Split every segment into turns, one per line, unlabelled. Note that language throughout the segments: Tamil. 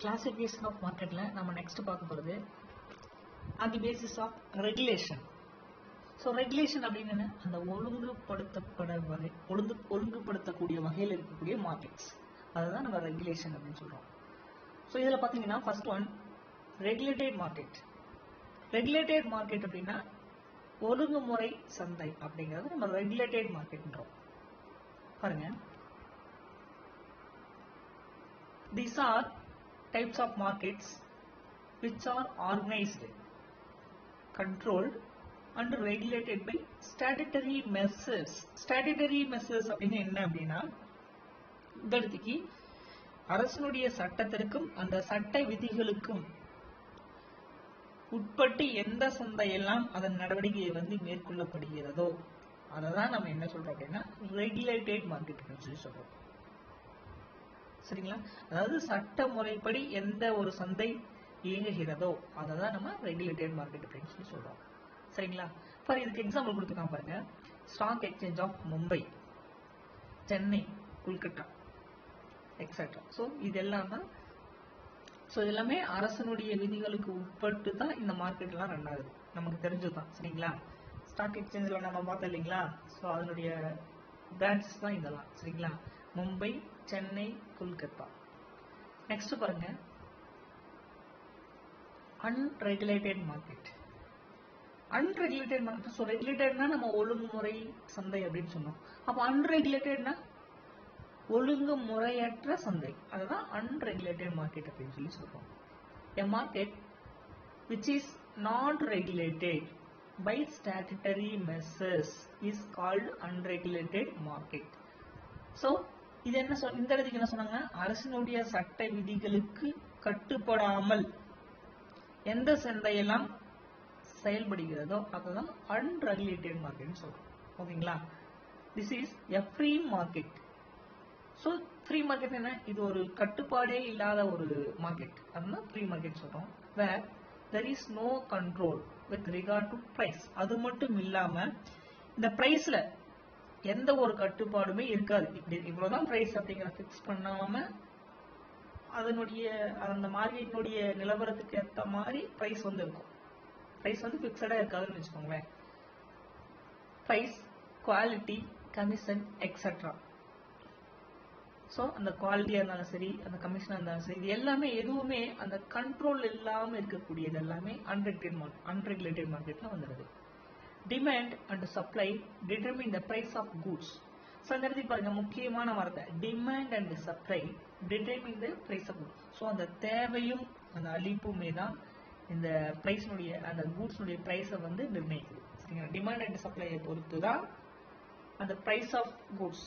Classification of market la நம்ம next பார்க்க போறது on the basis of regulation. So regulation அப்படின்னா என்ன? அந்த ஒழுங்குபடுத்தக்கூடிய வகையில் இருக்கக்கூடிய markets. அதுதான் நம்ம regulation அப்படின்னு சொல்றோம். So இதுல பாத்தீங்கன்னா first one regulated market. Regulated market அப்படின்னா ஒழுங்குமுறை சந்தை அப்படிங்கிறது நம்ம regulated marketன்றோம். பாருங்க. These are types of markets which are organized, controlled and regulated by statutory measures. Statutory measures அப்படின்னா என்ன அப்படின்னா இந்த இடத்துக்கு அரசனுடைய சட்டத்திற்கும் அந்த சட்ட விதிகளுக்கும் உட்பட்டு எந்த சந்தையெல்லாம் அதன் நடவடிக்கையை வந்து மேற்கொள்ளப்படுகிறதோ அதை தான் நம்ம என்ன சொல்றோம் அப்படின்னா ரெகுலேட்டட் மார்க்கெட் அப்படின்னு சொல்றோம். சரிங்களா? அதாவது சட்ட முறைப்படி எந்த ஒரு சந்தை இயங்குகிறதோ அதை தான் நம்ம ரெகுலேட்டட் மார்க்கெட் அப்படின்னு சொல்லி சொல்றோம். சரிங்களா? ஃபார் இதுக்கு எக்ஸாம்பிள் கொடுத்துருக்காங்க பாருங்க. Stock exchange of Mumbai, Chennai, Kolkata etcetera. So இதெல்லாம் தான் எல்லாமே அரசனுடைய விதிகளுக்கு உட்பட்டு தான் இந்த மார்க்கெட் எல்லாம் ரன் ஆகுது. நமக்கு தெரிஞ்சதுதான். சரிங்களா? ஸ்டாக் எக்ஸ்சேஞ்சில் நம்ம பார்த்தோம் இல்லைங்களா? ஸோ அதனுடைய பிரான்ச்சஸ் தான் இதெல்லாம். சரிங்களா? மும்பை, சென்னை, கொல்கத்தா. நெக்ஸ்ட் பாருங்க unregulated market. Unregulated market. So ரெகுலேட்டட்னா நம்ம ஒழுங்குமுறை சந்தை அப்படின்னு சொன்னோம். அப்போ அன்ரெகுலேட்டட்னா ஒழுங்குமுறையற்ற சந்தை. அதுதான் அன்ரெகுலேட்டட் மார்க்கெட் அப்படின்னு சொல்லி சொல்றோம். A market which is not regulated by statutory measures is called unregulated market. So இது என்ன இந்த இடத்துக்கு என்ன சொன்னாங்க? அரசினுடைய சட்ட விதிகளுக்கு கட்டுப்படாமல் எந்த சந்தையெல்லாம் செயல்படுகிறதோ அதுதான் அன்ரெகுலேட்டட் மார்க்கெட் சொல்றோம். ஓகேங்களா? This is a free market. So free market என்ன? இது ஒரு கட்டுப்பாடே இல்லாத ஒரு மார்க்கெட். அதுதான் ஃப்ரீ மார்க்கெட் சொல்றோம். வேர் there is no control with regard to price. அது மட்டும் இல்லாம இந்த பிரைஸ்ல எந்த ஒரு கட்டுப்பாடுமே இருக்காது. இவ்வளவுதான் பிரைஸ் அப்படிங்கிற ஃபிக்ஸ் பண்ணாம அதனுடைய அந்த மார்க்கெட்டினுடைய நிலவரத்துக்கு ஏற்ற மாதிரி பிரைஸ் வந்து இருக்கும். பிரைஸ் வந்து ஃபிக்ஸடா இருக்காதுன்னு வச்சுக்கோங்களேன். Price, quality, commission etcetera. So அந்த குவாலிட்டியாக இருந்தாலும் சரி, அந்த கமிஷனாக இருந்தாலும் சரி, இது எல்லாமே எதுவுமே அந்த கண்ட்ரோல் இல்லாமல் இருக்கக்கூடியது எல்லாமே அன்ரெகுலேட்டட் மார்க்கெட்டில் வந்துடுது. Demand and supply determine the price of goods. So அந்த இடத்துக்கு பாருங்க முக்கியமான வார்த்தை demand and supply determine the price of goods. So அந்த தேவையும் அந்த அளிப்புமே தான் இந்த பிரைஸ்னுடைய அந்த கூட்ஸ்னுடைய பிரைஸை வந்து நிர்ணயிக்குது. சரிங்களா? டிமாண்ட் அண்ட் சப்ளையை பொறுத்து தான் அந்த பிரைஸ் ஆஃப் கூட்ஸ்,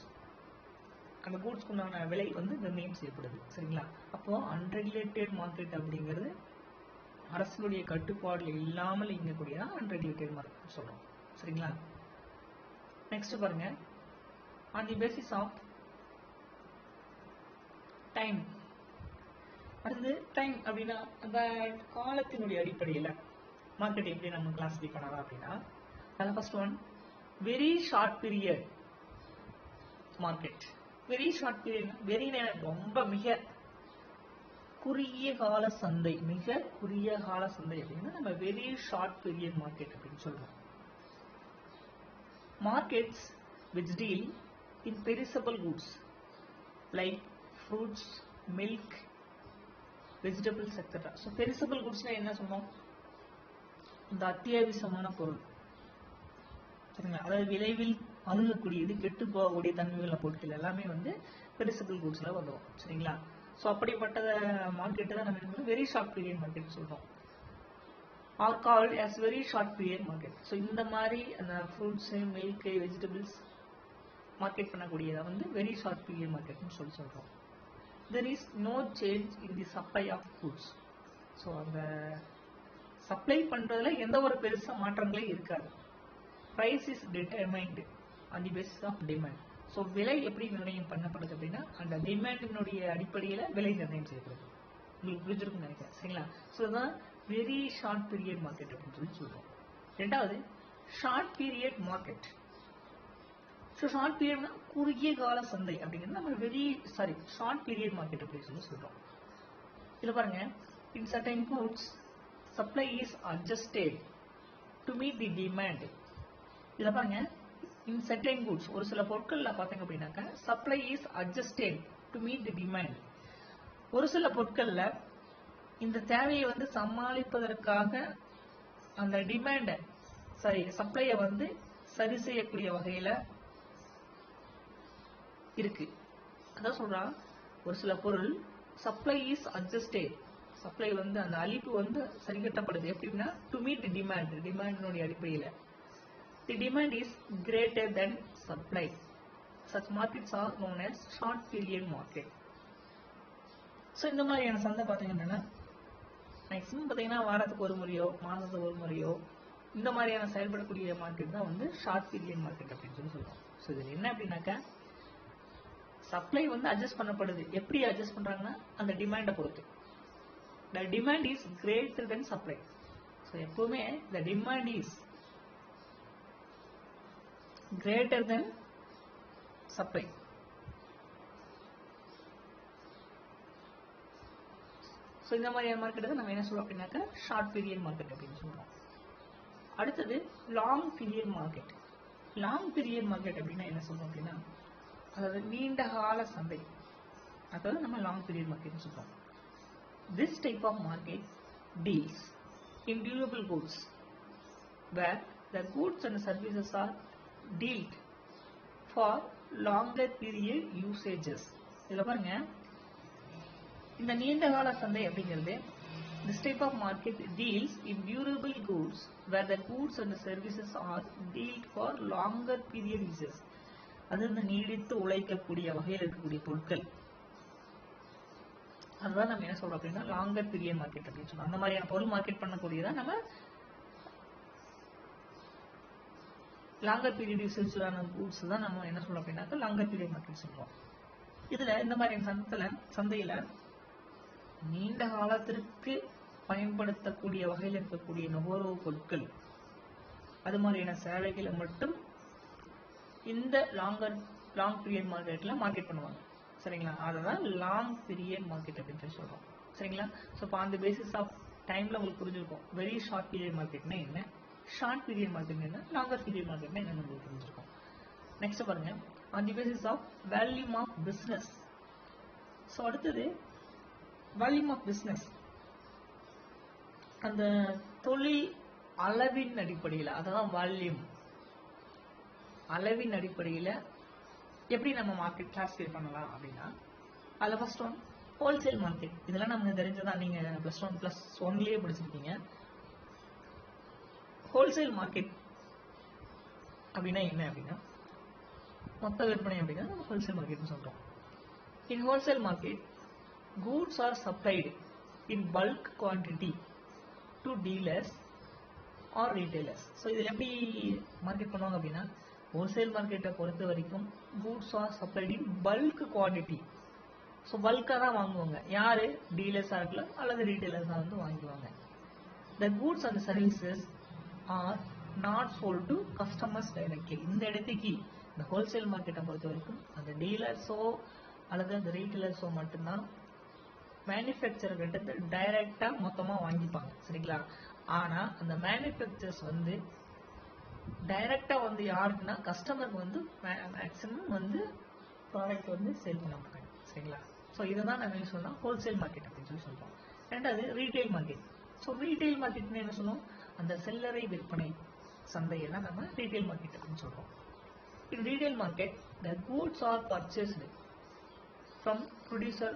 அந்த கூட்ஸ்க்கு உண்டான விலை வந்து நிர்ணயம் செய்யப்படுது. சரிங்களா? அப்போ அன்ரெகுலேட்டட் மார்க்கெட் அப்படிங்கிறது அரசுடைய கட்டுப்பாடுல இல்லாமல் இயங்கக்கூடியதான் அன்ரெகுலேட்டட் மார்க்கெட் சொல்றோம். சரிங்களா? நெக்ஸ்ட் பாருங்க on the basis of time. அடுத்தது டைம் அப்படின்னா அந்த காலத்தினுடைய அடிப்படையில் மார்க்கெட் எப்படி நம்ம கிளாஸிஃபை பண்ணலாம் அப்படின்னா அதில் first one very short period market. Very short period, very ரொம்ப மிக குறுகிய கால சந்தை, மிக குறுகிய கால சந்தை அப்படின்னா நம்ம வெரி ஷார்ட் பீரியட் மார்க்கெட் அப்படின்னு சொல்றோம். Markets which deal in perishable goods like fruits, milk, vegetables etc. So perishable goods என்ன சொன்னோம்? இந்த அத்தியாவசியமான பொருள். சரிங்களா? அதாவது விளைவில் அணுகக்கூடியது, கெட்டு போகக்கூடிய தன்மையுள்ள பொருட்கள் எல்லாமே வந்து பெரிசபிள் கூட்ஸ்ல வந்துடும். சரிங்களா? ஸோ அப்படிப்பட்ட மார்க்கெட்டு தான் நம்ம வெரி ஷார்ட் பீரியட் மார்க்கெட் சொல்றோம். Are called as very short period market. So இந்த மாதிரி அந்த ஃப்ரூட்ஸ், மில்க், வெஜிடபிள்ஸ் மார்க்கெட் பண்ணக்கூடியதை வந்து வெரி ஷார்ட் பீரியட் மார்க்கெட்னு சொல்றோம். there is no change in the supply of goods. So அந்த சப்ளை பண்றதுல எந்த ஒரு பெருசா மாற்றங்களே இருக்காது. price is determined on the basis of demand. So விலை எப்படி நிர்ணயம் பண்ணப்படுது அப்படின்னா அந்த டிமாண்டினுடைய அடிப்படையில் விலை நிர்ணயம் செய்யப்படுது. உங்களுக்கு புரிஞ்சிருக்குன்னு நினைக்கிறேன். சரிங்களா? ஸோ இதுதான் வெரி ஷார்ட் பீரியட் மார்க்கெட் அப்படின்னு சொல்லி சொல்றோம். ரெண்டாவது short period market. So short பீரியட்னா குறுகிய கால சந்தை அப்படிங்கிறது நம்ம ஷார்ட் பீரியட் மார்க்கெட் அப்படின்னு சொல்லி சொல்றோம். இதில் பாருங்க, in certain goods supply is adjusted to meet the demand. இதில் பாருங்க, in certain goods ஒரு சில பொருட்களில் பார்த்தீங்க அப்படின்னாக்கா supply is adjusted to meet the demand. ஒரு சில பொருட்களில் இந்த தேவையை வந்து சமாளிப்பதற்காக அந்த டிமாண்டை சப்ளையை வந்து சரி செய்யக்கூடிய வகையில் இருக்கு. அதான் சொல்றான், ஒரு சில பொருள் சப்ளை இஸ் அட்ஜஸ்டட், சப்ளை வந்து அந்த அளிப்பு வந்து சரி கட்டப்படுது எப்படின்னா டு மீட் டிமாண்ட், டிமாண்டினுடைய அடிப்படையில். The demand is greater than supply. Such markets are known as short period market. So இந்த மாதிரியான சந்தை பார்த்தீங்கன்னா மேக்ஸிமம் பார்த்தீங்கன்னா வாரத்துக்கு ஒரு முறையோ மாதத்துக்கு ஒரு முறையோ இந்த மாதிரியான செயல்படக்கூடிய மார்க்கெட் தான் வந்து ஷார்ட் பீரியட் மார்க்கெட் அப்படின்னு சொல்லி சொல்லுவோம். ஸோ இதில் என்ன அப்படின்னாக்கா சப்ளை வந்து அட்ஜஸ்ட் பண்ணப்படுது. எப்படி அட்ஜஸ்ட் பண்றாங்கன்னா அந்த டிமாண்டை பொறுத்து. The demand is greater than supply. So எப்பவுமே the demand is greater than supply. So இந்த மாதிரியான மார்க்கெட்டுக்கு நம்ம என்ன சொல்றோம் அப்படின்னாக்கா ஷார்ட் பீரியட் மார்க்கெட் அப்படின்னு சொல்றோம். அடுத்தது long period market. Long period market அப்படின்னா என்ன சொல்றோம் அப்படின்னா அதாவது நீண்ட கால சந்தை, அதாவது நம்ம லாங் பீரியட் மார்க்கெட் சொல்றோம். This type of market deals in durable goods where the goods and services are dealt for longer period usages. இதில் பாருங்க, இந்த நீண்ட கால சந்தை அப்படிங்கிறது this type of market deals in durable goods where the goods and services are dealt for longer period uses. அது இந்த நீடித்து உழைக்கக்கூடிய வகையில் இருக்கக்கூடிய பொருட்கள், அதுதான் நம்ம என்ன சொல்றோம் அப்படின்னா லாங்கர் பீரியட் மார்க்கெட் அப்படின்னு சொல்றோம். அந்த மாதிரியான பொருள் மார்க்கெட் பண்ணக்கூடியதான் நம்ம லாங்கர் பீரியட் யூசேஜான கூட்ஸ் தான் நம்ம என்ன சொல்றோம் அப்படின்னாக்கா லாங்கர் பீரியட் மார்க்கெட் சொல்றோம். இதுல இந்த மாதிரியான சந்தையில நீண்ட காலத்திற்கு பயன்படுத்தக்கூடிய வகையில் இருக்கக்கூடிய நுகர்வு பொருட்கள் அது மாதிரியான சேவைகளை மட்டும் இந்த லாங் பீரியட் மார்க்கெட்ல மார்க்கெட் பண்ணுவாங்க. சரிங்களா, அதுதான் லாங் பீரியட் மார்க்கெட் அப்படின்னு சொல்றோம். சரிங்களா, ஸோ இப்போ அந்த பேசிஸ் ஆஃப் டைம்ல உங்களுக்கு புரிஞ்சிருக்கும் வெரி ஷார்ட் பீரியட் மார்க்கெட்னா என்ன, ஷார்ட் பீரியட் மார்க்கெட் என்ன, லாங்கர் பீரியட் மார்க்கெட்னா என்னன்னு உங்களுக்கு புரிஞ்சிருக்கும். நெக்ஸ்ட் பாருங்க, on the basis of volume of business. So அடுத்தது வால்யூம் ஆஃப் பிசினஸ், அந்த தொழில் அளவின் அடிப்படையில், அதான் வால்யூம் அளவின் அடிப்படையில் எப்படி நம்ம மார்க்கெட் கிளாஸிஃபை பண்ணலாம் அப்படின்னா அதில் ஃபர்ஸ்ட் ஒன் ஹோல்சேல் மார்க்கெட். இதெல்லாம் நமக்கு தெரிஞ்சதான், நீங்க +1 படிச்சிருக்கீங்க. ஹோல்சேல் மார்க்கெட் அப்படின்னா என்ன அப்படின்னா மொத்த விற்பனை அப்படின்னா நம்ம ஹோல்சேல் மார்க்கெட்னு சொல்றோம். In wholesale market goods are supplied in bulk quantity to dealers or retailers. So இதில் எப்படி மார்க்கெட் பண்ணுவாங்க அப்படின்னா ஹோல்சேல் மார்க்கெட்டை பொறுத்த வரைக்கும் goods are supplied in bulk quantity. So பல்காக தான் வாங்குவாங்க. யாரு? டீலர்ஸாக இருக்கலாம் அல்லது ரீட்டைலர்ஸாக வந்து வாங்குவாங்க. The goods and services are not sold to customers directly. இந்த இடத்துக்கு இந்த ஹோல்சேல் மார்க்கெட்டை பொறுத்த வரைக்கும் அந்த டீலர்ஸோ அல்லது அந்த ரீட்டைலர்ஸோ மட்டும்தான் மேனுஃபேக்சர் கிட்ட டைரக்டா மொத்தமா வாங்கிப்பாங்க. சரிங்களா, ஆனா அந்த மேனுஃபேக்சர்ஸ் வந்து டைரக்டா வந்து யாருக்குன்னா கஸ்டமருக்கு வந்து மேக்ஸிமம் வந்து ப்ராடக்ட் வந்து சேல் பண்ண மாட்டாங்க. சரிங்களா, ஸோ இதை தான் நம்ம சொல்லலாம் ஹோல்சேல் மார்க்கெட் அப்படின்னு சொல்லி சொல்றோம். ரெண்டாவது ரீட்டைல் மார்க்கெட். ஸோ ரீட்டைல் மார்க்கெட்னு என்ன சொல்லுவோம், அந்த செல்லறை விற்பனை சந்தையெல்லாம் நம்ம ரீட்டைல் மார்க்கெட் அப்படின்னு சொல்றோம். இன் retail market the goods are purchased from producer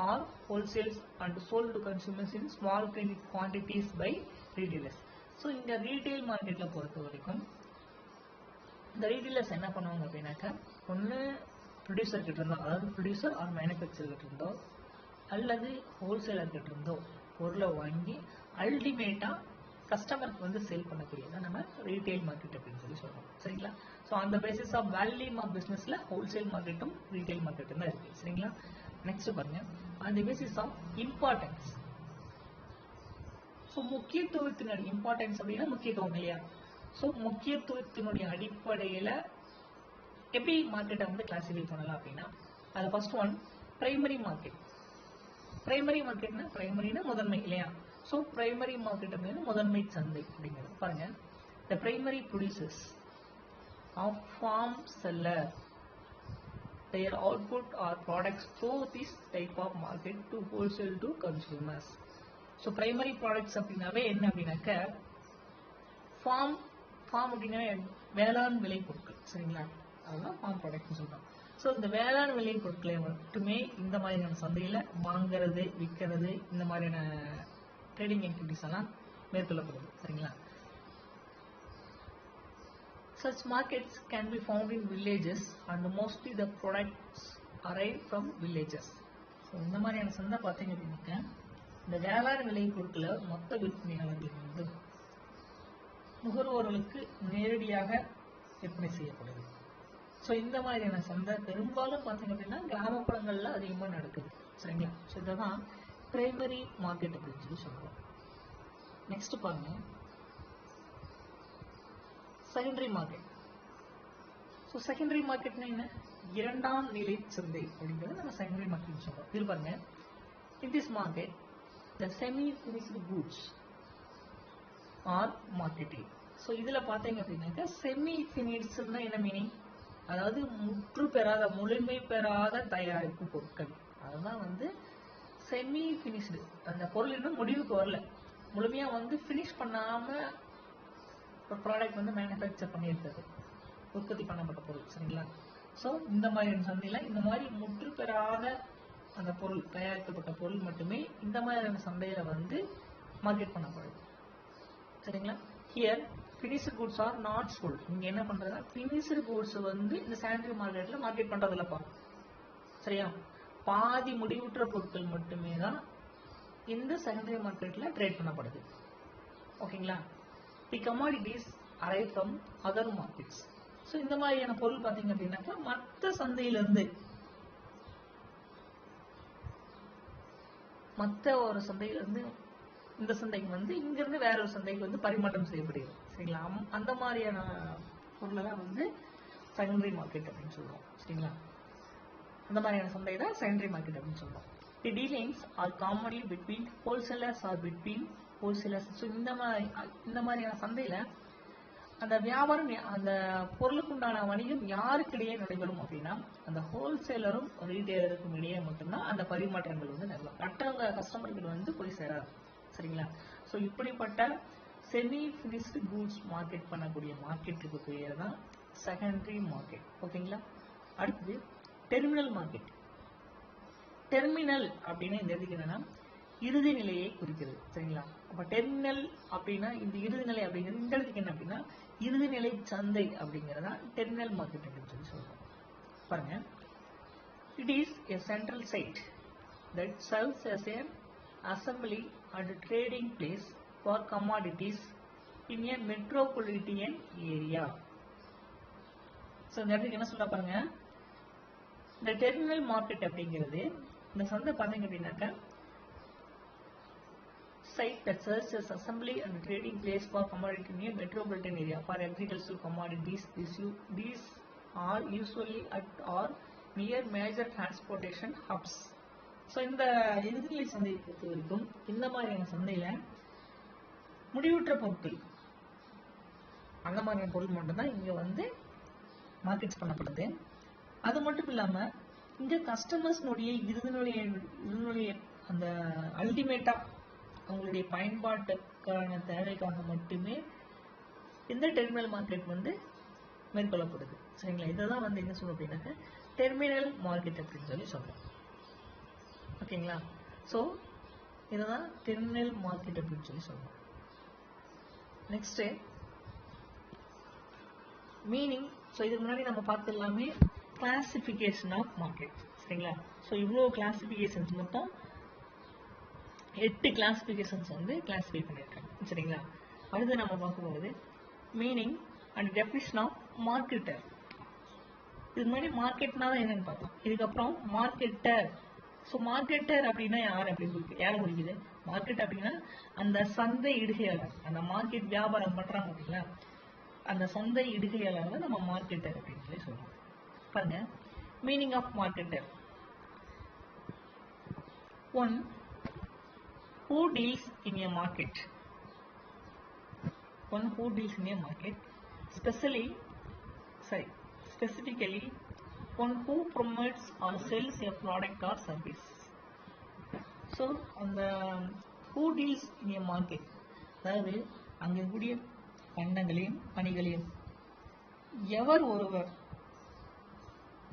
or wholesales and sold to consumers in small quantities by retailers. So இந்த ரீட்டைல் மார்க்கெட்ல பொறுத்த வரைக்கும் இந்த ரீட்டைலர்ஸ் என்ன பண்ணுவாங்க அப்படின்னாக்கா ஒன்று ப்ரொடியூசர் கிட்ட இருந்தோ, அதாவது ப்ரொடியூசர் ஆர் மேனுஃபேக்சர் கிட்ட இருந்தோ அல்லது ஹோல்சேலர் கிட்ட இருந்தோ பொருளை வாங்கி அல்டிமேட்டா கஸ்டமருக்கு வந்து சேல் பண்ணக்கூடியதான் நம்ம ரீட்டைல் மார்க்கெட் அப்படின்னு சொல்லி சொல்றோம். சரிங்களா, ஸோ அந்த பேசிஸ் ஆஃப் வால்யூம் ஆஃப் பிசினஸ்ல ஹோல்சேல் மார்க்கெட்டும் ரீட்டைல் மார்க்கெட்டும் தான் இருக்கு. சரிங்களா, நெக்ஸ்ட் பாருங்க, அந்த பேசிஸ் ஆஃப் இம்பார்ட்டன்ஸ். ஸோ முக்கியத்துவத்தினுடைய இம்பார்ட்டன்ஸ் அப்படின்னா முக்கியத்துவம் இல்லையா, ஸோ முக்கியத்துவத்தினுடைய அடிப்படையில் எப்படி மார்க்கெட்டை வந்து கிளாசிஃபை பண்ணலாம் அப்படின்னா அது first one primary market. Primary மார்க்கெட்னா பிரைமரினா முதன்மை இல்லையா? ஸோ பிரைமரி மார்க்கெட் அப்படின்னா முதன்மை சந்தை அப்படிங்கிறது. பாருங்க, the primary producers of farm seller their output or products through this type of market to wholesale to consumers. So primary products அப்படின்னாவே என்ன அப்படின்னாக்க ஃபார்ம் அப்படின்னா வேளாண் விளை பொருட்கள் சரிங்களா? அதெல்லாம் ஃபார்ம் ப்ராடக்ட்னு சொல்றோம். ஸோ இந்த வேளாண் விளை பொருட்களை மட்டுமே இந்த மாதிரியான சந்தையில் வாங்குறது விற்கிறது இந்த மாதிரியான ட்ரேடிங் ஆக்டிவிட்டிஸ் எல்லாம் மேற்கொள்ளப்படுது சரிங்களா? Such markets can be found in villages and mostly the products arrive from villages. So இந்த மாதிரியான சந்தை பார்த்தீங்க அப்படின்னாக்க இந்த வேளாண் விளை பொருட்களை மொத்த விற்பனையாளர்கள் வந்து நுகர்வோர்களுக்கு நேரடியாக விற்பனை செய்யப்படுது. ஸோ இந்த மாதிரியான சந்தை பெரும்பாலும் பார்த்தீங்க அப்படின்னா கிராமப்புறங்களில் அதிகமாக நடக்குது சரிங்களா? ஸோ இதை தான் பிரைமரி மார்க்கெட் அப்படின்னு சொல்லி சொல்கிறோம். நெக்ஸ்ட் பாருங்க, செகண்டரி மார்க்கெட். ஸோ செகண்டரி மார்க்கெட்னா என்ன? இரண்டாம் நிலை சந்தை அப்படிங்கிறது நம்ம செகண்டரி மார்க்கெட் சொல்றோம். இது பாருங்க, in this market the semi finished goods are marketed. So இதில் பார்த்தீங்க அப்படின்னாக்கா செமி ஃபினிஷ்ட்னா என்ன மீனிங்? அதாவது முற்று பெறாத முழுமை பெறாத தயாரிப்பு பொருட்கள். அதுதான் வந்து செமி ஃபினிஷ்டு. அந்த பொருள் இன்னும் முடிவுக்கு வரல, முழுமையாக வந்து ஃபினிஷ் பண்ணாமல் ஒரு ப்ராடக்ட் வந்து மேனுஃபேக்சர் பண்ணியிருக்கிறது, உற்பத்தி பண்ணப்பட்ட பொருள் சரிங்களா? ஸோ இந்த மாதிரியான சந்தையில் இந்த மாதிரி முற்று பெறாத அந்த பொருள் தயாரிக்கப்பட்ட பொருள் மட்டுமே இந்த மாதிரியான சந்தையில் வந்து மார்க்கெட் பண்ணப்படுது சரிங்களா? Here finished goods are not sold. நீங்கள் என்ன பண்ணுறதுனா ஃபினிஷ்டு குட்ஸ் வந்து இந்த செகண்டரி மார்க்கெட்டில் மார்க்கெட் பண்ணுறதில்லப்பா சரியா? பாதி முடிவுற்ற பொருட்கள் மட்டுமே தான் இந்த செகண்டரி மார்க்கெட்டில் ட்ரேட் பண்ணப்படுது ஓகேங்களா? The commodities arrive from other markets. So இந்த மாதிரியான பொருள் பார்த்தீங்க அப்படின்னாக்கா மற்ற சந்தையிலேருந்து மற்ற ஒரு சந்தையிலேருந்து இந்த சந்தைக்கு வந்து இங்கேருந்து வேற ஒரு சந்தைக்கு வந்து பரிமாற்றம் செய்யப்படுகிறது சரிங்களா? அந்த மாதிரியான பொருளை தான் வந்து செகண்டரி மார்க்கெட் அப்படின்னு சொல்லுவோம் சரிங்களா? அந்த மாதிரியான சந்தை தான் செகண்டரி மார்க்கெட் அப்படின்னு சொல்லுவோம். The dealings are commonly between wholesalers are between wholesalers. So இந்த மாதிரியான சந்தையில் அந்த வியாபாரம் அந்த பொருளுக்கு உண்டான வணிகம் யாருக்கிடையே நடைபெறும் அப்படின்னா அந்த ஹோல்சேலரும் ரீட்டைலருக்கும் இடையே மட்டும்தான் அந்த பரிமாற்றங்கள் வந்து நடக்கும். மற்றவங்க கஸ்டமர்கள் வந்து போய் சேராது சரிங்களா? ஸோ இப்படிப்பட்ட செமி ஃபினிஷ்டு கூட்ஸ் மார்க்கெட் பண்ணக்கூடிய மார்க்கெட்டுக்கு பேர் தான் செகண்டரி மார்க்கெட் ஓகேங்களா? அடுத்தது டெர்மினல் மார்க்கெட். டெர்மினல் அப்படின்னா இந்த இடத்துக்கு என்னன்னா இறுதி நிலையை குறிக்கிறது சரிங்களா? அப்போ டெர்மினல் அப்படின்னா இந்த இறுதி நிலை அப்படிங்கிறது இந்த இடத்துக்கு என்ன அப்படின்னா இறுதி நிலை சந்தை அப்படிங்கிறதா டெர்மினல் மார்க்கெட் அப்படின்னு சொல்லி சொல்றோம். பாருங்க, it is a central site that serves as an assembly and trading place for commodities in a metropolitan area. So இந்த இடத்துக்கு என்ன சொல்ல பாருங்க, இந்த டெர்மினல் மார்க்கெட் அப்படிங்கிறது இந்த சந்தை பார்த்தீங்க அப்படின்னாக்கா site that serves as assembly and trading place for commodity in a metropolitan area for agricultural commodities. These are usually at or near major transportation hubs. So இந்த இறுதிநிலை சந்தையை பொறுத்த வரைக்கும் இந்த மாதிரியான சந்தையில் முடிவுற்ற பொருட்கள் அந்த மாதிரியான பொருள் மட்டும்தான் இங்கே வந்து மார்க்கெட்ஸ் பண்ணப்படுது. அது மட்டும் இல்லாமல் இங்கே கஸ்டமர்ஸ்னுடைய இறுதிநிலைய அந்த அல்டிமேட்டாக அவங்களுடைய பயன்பாட்டுக்கான தேவைக்காக மட்டுமே இந்த டெர்மினல் மார்க்கெட் வந்து மேற்கொள்ளப்படுது சரிங்களா? இதை தான் வந்து என்ன சொல்லுவோம் அப்படின்னாக்க டெர்மினல் மார்க்கெட் அப்படின்னு சொல்லி சொல்றோம் ஓகேங்களா? ஸோ இதுதான் டெர்மினல் மார்க்கெட் அப்படின்னு சொல்லி சொல்றோம். Next meaning. ஸோ இதுக்கு முன்னாடி நம்ம பார்த்து எல்லாமே கிளாசிஃபிகேஷன் ஆஃப் மார்க்கெட் சரிங்களா? ஸோ இவ்வளோ கிளாசிஃபிகேஷன்ஸ் மொத்தம் 8 கிளாசிஃபிகேஷன்ஸ் வந்து கிளாஸிஃபை பண்ணியிருக்காங்க சரிங்களா? அடுத்து நம்ம பார்க்க போகிறது meaning and definition of marketer. இது முன்னாடி மார்க்கெட்னா தான் என்னன்னு பார்த்தோம். இதுக்கப்புறம் மார்க்கெட்டர். ஸோ மார்க்கெட்டர் அப்படின்னா யார் அப்படின்னு யாரை குறிக்குது? மார்க்கெட் அப்படின்னா அந்த சந்தை இடுகையாளர், அந்த மார்க்கெட் வியாபாரம் பண்ணுறாங்க அப்படிங்களா, அந்த சந்தை இடுகையாளர் தான் நம்ம மார்க்கெட்டர் அப்படின்னு சொல்லி சொல்றோம். பாருங்க, meaning of marketer. One, who deals in a market? One who deals in a market, specifically one who promotes or sells a product or service. So அந்த who deals in a market, அதாவது அங்கே இருக்கக்கூடிய பண்டங்களையும் பணிகளையும் எவர் ஒருவர்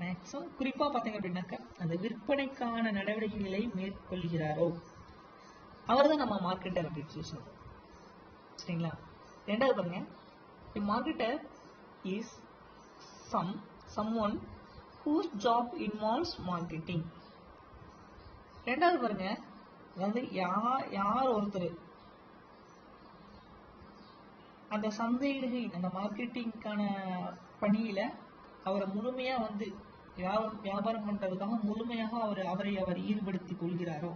மேக்ஸிமம் குறிப்பாக பார்த்தீங்க அப்படின்னாக்கா அந்த விற்பனைக்கான நடவடிக்கைகளை மேற்கொள்கிறாரோ அவர் தான் நம்ம மார்க்கெட்டர் அப்படின்னு சொல்லி சொல்றோம். சரிங்களா? ரெண்டாவது பாருங்க, marketer is someone whose job involves marketing. ரெண்டாவது பாருங்க, அதாவது யார் ஒருத்தர் அந்த சந்தையிடுகை அந்த மார்க்கெட்டிங்கான பணியில அவரை முழுமையா வந்து வியாபாரம் பண்றதுக்காக முழுமையாக அவர் ஈடுபடுத்திக் கொள்கிறாரோ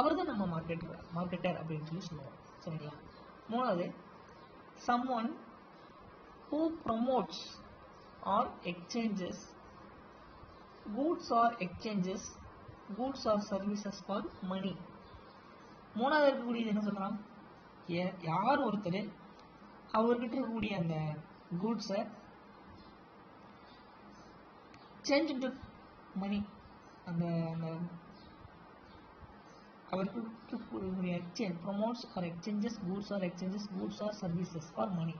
அவர் தான் நம்ம மார்க்கெட்டர் அப்படின்னு சொல்லி சொல்லுவோம். சரிங்களா? மூணாவது, someone who promotes or exchanges goods or services for money. மூணாவது இருக்கக்கூடியது என்ன சொல்றான், யார் ஒருத்தர் அவர்கிட்ட இருக்கக்கூடிய அந்த கூட்ஸை சேஞ்ச் இன்டு மணி, அந்த அவருக்கு exchange promotes or exchanges goods or services for money,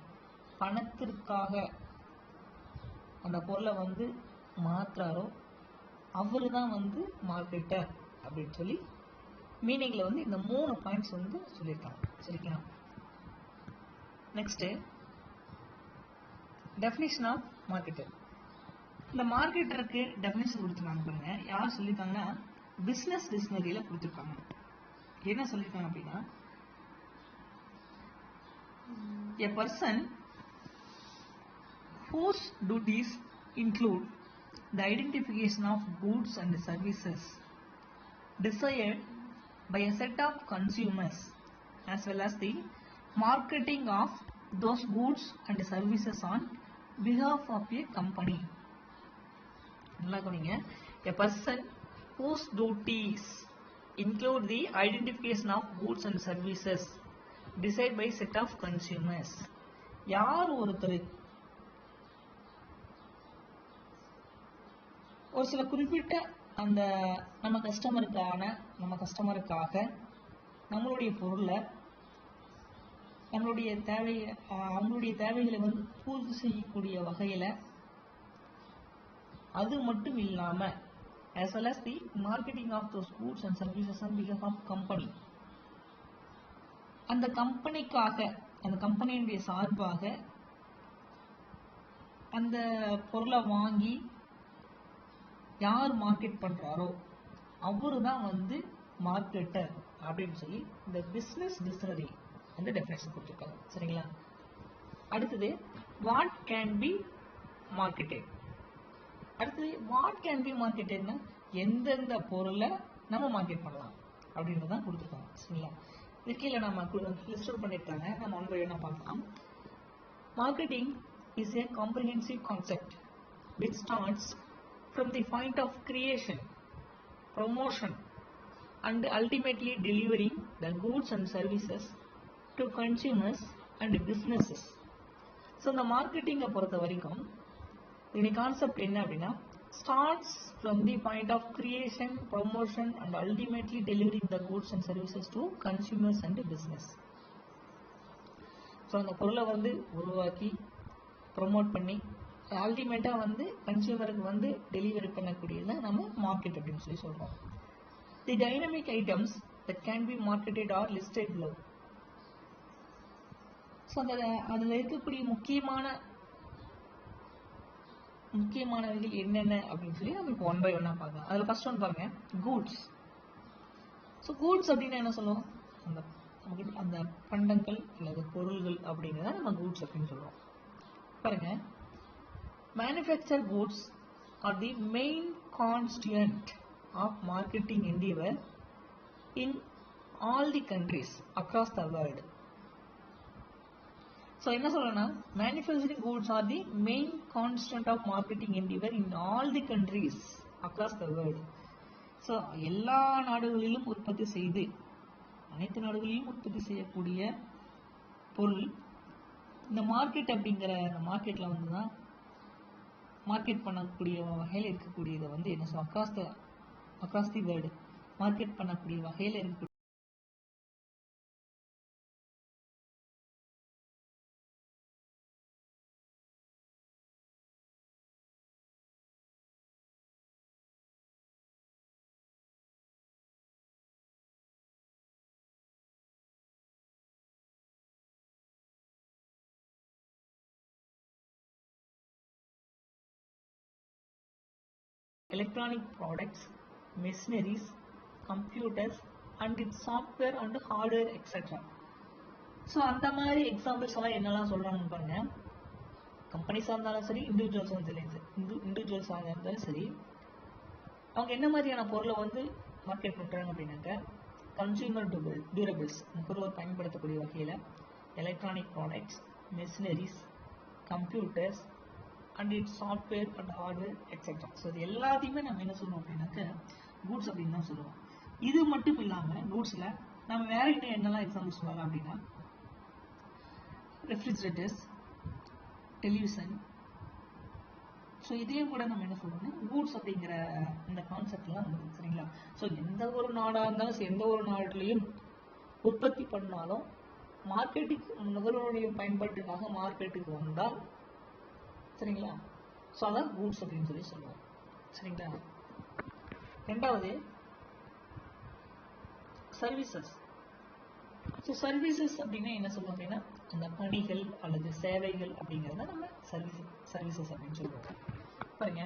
பணத்திற்காக அந்த பொருளை வந்து மாற்றுறாரோ அவரு தான் வந்து மார்க்கெட்டர் அப்படின்னு சொல்லி மீனிங்ல வந்து இந்த 3 பாயிண்ட்ஸ் வந்து சொல்லியிருக்காங்க. சரிங்களா? Next, definition of marketer. இந்த மார்க்கெட்டருக்கு டெஃபினிஷன் கொடுத்துருக்காங்க பாருங்க. யார் சொல்லியிருக்காங்கன்னா பிசினஸ் டிக்ஷனரியில கொடுத்துருக்காங்க. என்ன சொல்லியிருக்காங்க அப்படின்னா, a person whose duties include the identification of goods and services desired by a set of consumers as well as the marketing of those goods and services on behalf of a company. A person whose duties include the identification of goods and services decided by set of consumers. யார் ஒருத்தர் ஒரு சில குறிப்பிட்ட அந்த நம்ம கஸ்டமருக்காக நம்மளுடைய பொருளை அவங்களுடைய தேவைகளை வந்து பூர்த்தி செய்யக்கூடிய வகையில, அது மட்டும் இல்லாம as well as the marketing of those goods and services on behalf of company, அந்த கம்பெனிக்காக அந்த கம்பெனியுடைய சார்பாக அந்த பொருளை வாங்கி யார் மார்க்கெட் பண்றாரோ அவரு தான் வந்து மார்க்கெட்டர் அப்படின்னு சொல்லி இந்த பிசினஸ் டிக்ஷனரி அந்த டெஃபினேஷன் கொடுத்துருக்காங்க. சரிங்களா? அடுத்தது, வாட் கேன் பி மார்க்கெட்டட். அடுத்தது, வாட் கேன் பி மார்க்கெட்டட்னா எந்தெந்த பொருளை நம்ம மார்க்கெட் பண்ணலாம் அப்படின்றதான் கொடுத்துருக்காங்க. சரிங்களா? இது கீழே நம்ம லிஸ்ட் அவுட் பண்ணியிருக்காங்க. நம்ம ஒன் பை ஒன்னா பார்க்கலாம். Marketing is a comprehensive concept which starts from the point of creation, promotion and ultimately delivering the goods and services to consumers and businesses. So இந்த மார்க்கெட்டிங்கை பொறுத்த வரைக்கும் இதனுடைய கான்செப்ட் என்ன அப்படின்னா, starts from the point of creation, promotion and ultimately delivering the goods and services to consumers and business. So அந்த பொருளை வந்து உருவாக்கி ப்ரொமோட் பண்ணி அல்டிமேட்டாக வந்து கன்சியூமருக்கு வந்து டெலிவரி பண்ணக்கூடியது நம்ம மார்க்கெட் அப்படின்னு சொல்லி சொல்கிறோம். The dynamic items that can be marketed or listed below. So அதில் இருக்கக்கூடிய முக்கியமானவர்கள் என்னென்ன அப்படின்னு சொல்லி நம்ம இப்போ ஒன் பை ஒன்னா பார்க்கலாம். அதில் ஃபர்ஸ்ட் ஒன் பாருங்க, கூட்ஸ். ஸோ கூட்ஸ் அப்படின்னு என்ன சொல்லுவோம், அந்த பண்டங்கள் அல்லது பொருள்கள் அப்படிங்கிறத நம்ம கூட்ஸ் அப்படின்னு சொல்லுவோம். பாருங்க, manufactured goods are the main constituent of marketing endeavor in all the countries across the world. So என்ன சொல்லணும்னா, manufacturing goods are the main constituent of marketing endeavor in all the countries across the world. So எல்லா நாடுகளிலும் உற்பத்தி செய்து அனைத்து நாடுகளிலும் உற்பத்தி செய்யக்கூடிய பொருள் இந்த மார்க்கெட் அப்படிங்கிற அந்த மார்க்கெட்ல வந்து தான் மார்க்கெட் பண்ணக்கூடிய வகையில் இருக்கக்கூடியதை வந்து என்ன சொல்லுவோம், அக்ராஸ் தி வேர்ல்டு மார்க்கெட் பண்ணக்கூடிய வகையில் இருக்கக்கூடிய electronic products, machineries, computers and its software and hardware etc. So அந்த மாதிரி எக்ஸாம்பிள்ஸ் எல்லாம் என்னெல்லாம் சொல்கிறாங்கன்னு பாருங்க. கம்பெனிஸாக இருந்தாலும் சரி, இண்டிவிஜுவல்ஸாக இருந்தாலும் சரி, அவங்க என்ன மாதிரியான பொருளை வந்து மார்க்கெட் பண்ணுறாங்க அப்படின்னாக்க கன்சியூமர் டியூரபிள்ஸ், நுகர்வோர் பயன்படுத்தக்கூடிய வகையில் electronic products, machineries, computers and it's software and hardware etcetera. So இது எல்லாத்தையுமே நம்ம என்ன சொல்லுவோம் அப்படின்னாக்க கூட்ஸ் அப்படின்னு தான் சொல்லுவோம். இது மட்டும் இல்லாமல் கூட்ஸில் நம்ம வேற இன்னும் என்னெல்லாம் எக்ஸாம்பிள் சொல்லலாம் அப்படின்னா ரெஃப்ரிஜரேட்டர்ஸ், டெலிவிஷன். ஸோ இதையும் கூட நம்ம என்ன சொல்லுவோம்னா கூட்ஸ் அப்படிங்கிற இந்த கான்செப்ட்லாம் வந்து சரிங்களா. ஸோ எந்த ஒரு நாடாக இருந்தாலும் எந்த ஒரு நாட்டிலையும் உற்பத்தி பண்ணாலும் மார்க்கெட்டுக்கு நுகர்வோருடைய பயன்பாட்டுக்காக மார்க்கெட்டுக்கு வந்தால் சரிங்களா. ஸோ அதான் கூட்ஸ் அப்படின்னு சொல்லி சொல்லுவோம் சரிங்களா. ரெண்டாவது சர்வீசஸ். ஸோ சர்வீசஸ் அப்படின்னா என்ன சொல்லுவோம் அப்படின்னா அந்த பணிகள் அல்லது சேவைகள் அப்படிங்கிறத நம்ம சர்வீசஸ் அப்படின்னு சொல்லுவோம். பாருங்க,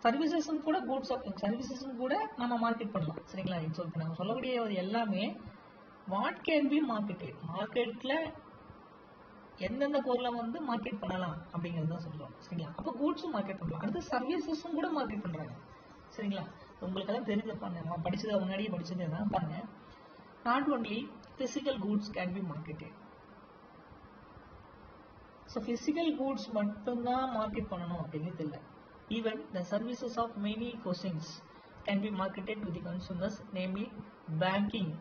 சர்வீசஸும் கூட கூட்ஸ் சர்வீசஸும் கூட நம்ம மார்க்கெட் பண்ணலாம் சரிங்களா. சொல்லிட்டு நம்ம சொல்லக்கூடிய எல்லாமே வாட் கேன் பி மார்க்கெட்டட், மார்க்கெட்டில் எந்தெந்த பொருளை வந்து மார்க்கெட் பண்ணலாம் அப்படிங்கிறது தான் சொல்கிறோம் சரிங்களா. அப்போ கூட்ஸும் மார்க்கெட் பண்ணலாம். அடுத்து சர்வீசஸும் கூட மார்க்கெட் பண்ணுறாங்க சரிங்களா. உங்களுக்கெல்லாம் தெரிஞ்ச படிச்சதை முன்னாடியே படிச்சது தான் பாருங்க. Not only physical goods can be marketed. So physical goods மட்டும்தான் மார்க்கெட் பண்ணணும் அப்படின்னு இல்லை. Even the services of many questions can be marketed to the consumers, namely banking.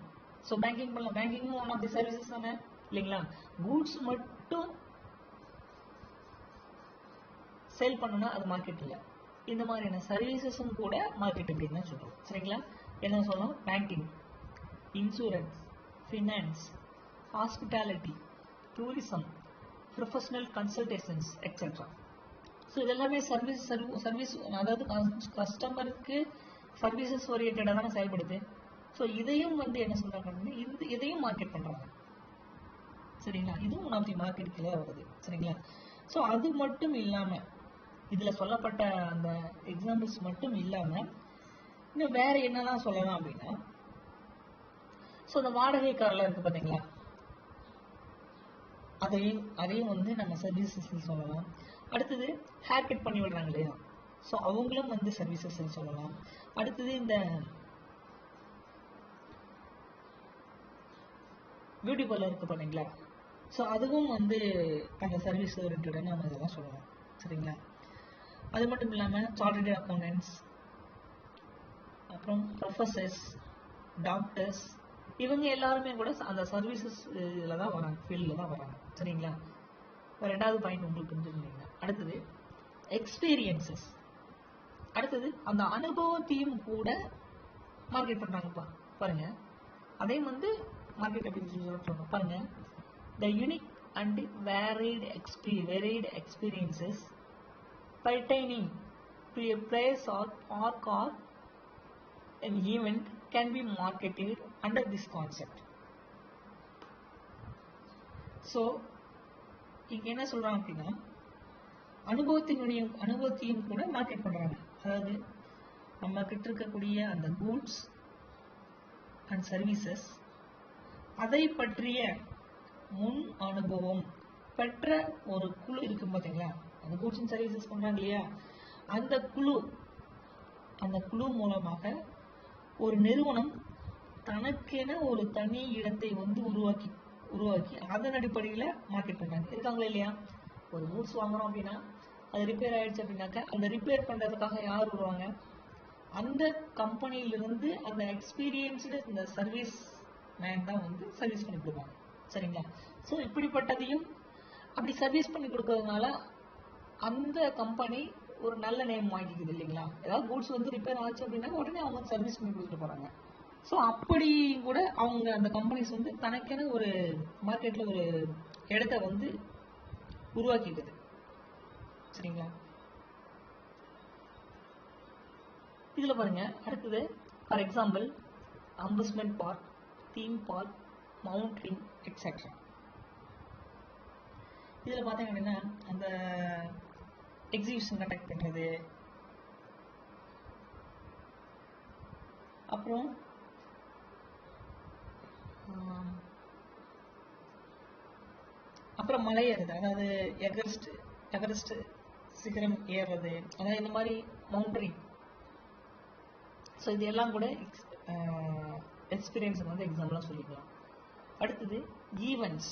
So banking பண்ணலாம், பேங்கிங்கும் ஒன் ஆஃப் தி சர்வீசஸ் தானே இல்லைங்களா. கூட்ஸ் மட்டும் சேல் பண்ணணும்னா அது மார்க்கெட் இல்லை. இந்த மாதிரியான சர்வீசஸும் கூட மார்க்கெட் அப்படின்னு தான் சொல்றோம் சரிங்களா. என்ன சொல்லலாம், banking, insurance, finance, hospitality, tourism, professional consultations etcetera. So இதெல்லாமே சர்வீஸ் அதாவது கஸ்டமருக்கு சர்வீசஸ் ஓரியன்டாக தானே செயல்படுது. ஸோ இதையும் வந்து என்ன சொல்றாங்க, இதையும் மார்க்கெட் பண்றாங்க சரிங்களா. இதுவும் ஒன் ஆஃப் தி மார்க்கெட் கீழே வருது சரிங்களா. ஸோ அது மட்டும் இல்லாமல் இதில் சொல்லப்பட்ட அந்த எக்ஸாம்பிள்ஸ் மட்டும் இல்லாமல் இன்னும் வேற என்னெல்லாம் சொல்லலாம் அப்படின்னா, ஸோ அந்த வாடகை கார்லாம் இருக்கு பார்த்தீங்களா, அதையும் வந்து நம்ம சர்வீசஸ் சொல்லலாம். அடுத்தது ஹேர் கட் பண்ணி விடுறாங்க இல்லையா, ஸோ அவங்களும் வந்து சர்வீசஸ் சொல்லலாம். அடுத்தது இந்த பியூட்டி பார்லர் இருக்கு பார்த்தீங்களா, ஸோ அதுவும் வந்து அந்த சர்வீஸ் ஓரியன்டாக நம்ம இதெல்லாம் சொல்லலாம் சரிங்களா. அது மட்டும் இல்லாமல் சார்ட்டர்ட் அக்கௌண்டன்ட்ஸ், அப்புறம் ப்ரொஃபஸர்ஸ், டாக்டர்ஸ், இவங்க எல்லாருமே கூட அந்த சர்வீசஸ் இதில் தான் வராங்க, ஃபீல்டில் தான் வராங்க சரிங்களா. ரெண்டாவது பாயிண்ட் உங்களுக்கு புரிஞ்சுருந்தீங்க. அடுத்தது எக்ஸ்பீரியன்சஸ். அடுத்தது அந்த அனுபவத்தையும் கூட மார்க்கெட் பண்ணுறாங்கப்பா பாருங்க. அதையும் வந்து மார்க்கெட் அப்படின்னு சொல்லுவாங்க பாருங்க. த unique and varied experiences pertaining to a place or park or an event can be marketed under this concept. So இங்க என்ன சொல்றாங்க அப்படின்னா, அனுபவத்தையும் கூட மார்க்கெட் பண்றாங்க. அதாவது நம்ம கிட்ட இருக்கக்கூடிய அந்த கூட்ஸ் அண்ட் சர்வீசஸ், அதை பற்றிய முன் அனுபவம் பெற்ற ஒரு குழு இருக்கு பார்த்தீங்களா, அந்த கூட்ஸ் அண்ட் சர்வீசஸ் பண்றாங்க இல்லையா, அந்த குழு மூலமாக ஒரு நிறுவனம் தனக்கென ஒரு தனி இடத்தை வந்து உருவாக்கி அதன் அடிப்படையில் மார்க்கெட் பண்றாங்க. இருக்காங்களா இல்லையா. ஒரு கூட்ஸ் வாங்குறோம் அப்படின்னா அது ரிப்பேர் ஆயிடுச்சு அப்படின்னாக்க அந்த ரிப்பேர் பண்றதுக்காக யார் வருவாங்க, அந்த கம்பெனியிலிருந்து அந்த எக்ஸ்பீரியன்ஸ்டு இந்த சர்வீஸ் மேன் தான் வந்து சர்வீஸ் பண்ணி கொடுப்பாங்க. சரிங்களா? ஸோ இப்படிப்பட்டதையும் அப்படி சர்வீஸ் பண்ணி கொடுக்கறதுனால அந்த கம்பெனி ஒரு நல்ல நேம் வாங்கிக்குது இல்லைங்களா? ஏதாவது கூட்ஸ் வந்து ரிப்பேர் ஆச்சு அப்படின்னா உடனே அவங்க சர்வீஸ் பண்ணி கொடுத்துட்டு போறாங்க. ஸோ அப்படி கூட அவங்க அந்த கம்பெனிஸ் வந்து தனக்கென ஒரு மார்க்கெட்ல ஒரு இடத்த வந்து உருவாக்கிக்குது. சரிங்களா? இதுல பாருங்க, அடுத்தது for example amusement park, theme park, mountaineering etcetera. இதுல பாத்தீங்க அப்படின்னா அந்த எக்ஸிபிஷன் கண்டக்ட் பண்றது, அப்புறம் அப்புறம் மலை ஏறுது, அதாவது எவரெஸ்ட் சிகரம் ஏறுறது, அதாவது இந்த மாதிரி மவுண்டரிங். ஸோ இது எல்லாம் கூட எக்ஸ்பீரியன்ஸுக்கு வந்து எக்ஸாம்பிளாக சொல்லிக்கலாம். அடுத்தது ஈவெண்ட்ஸ்.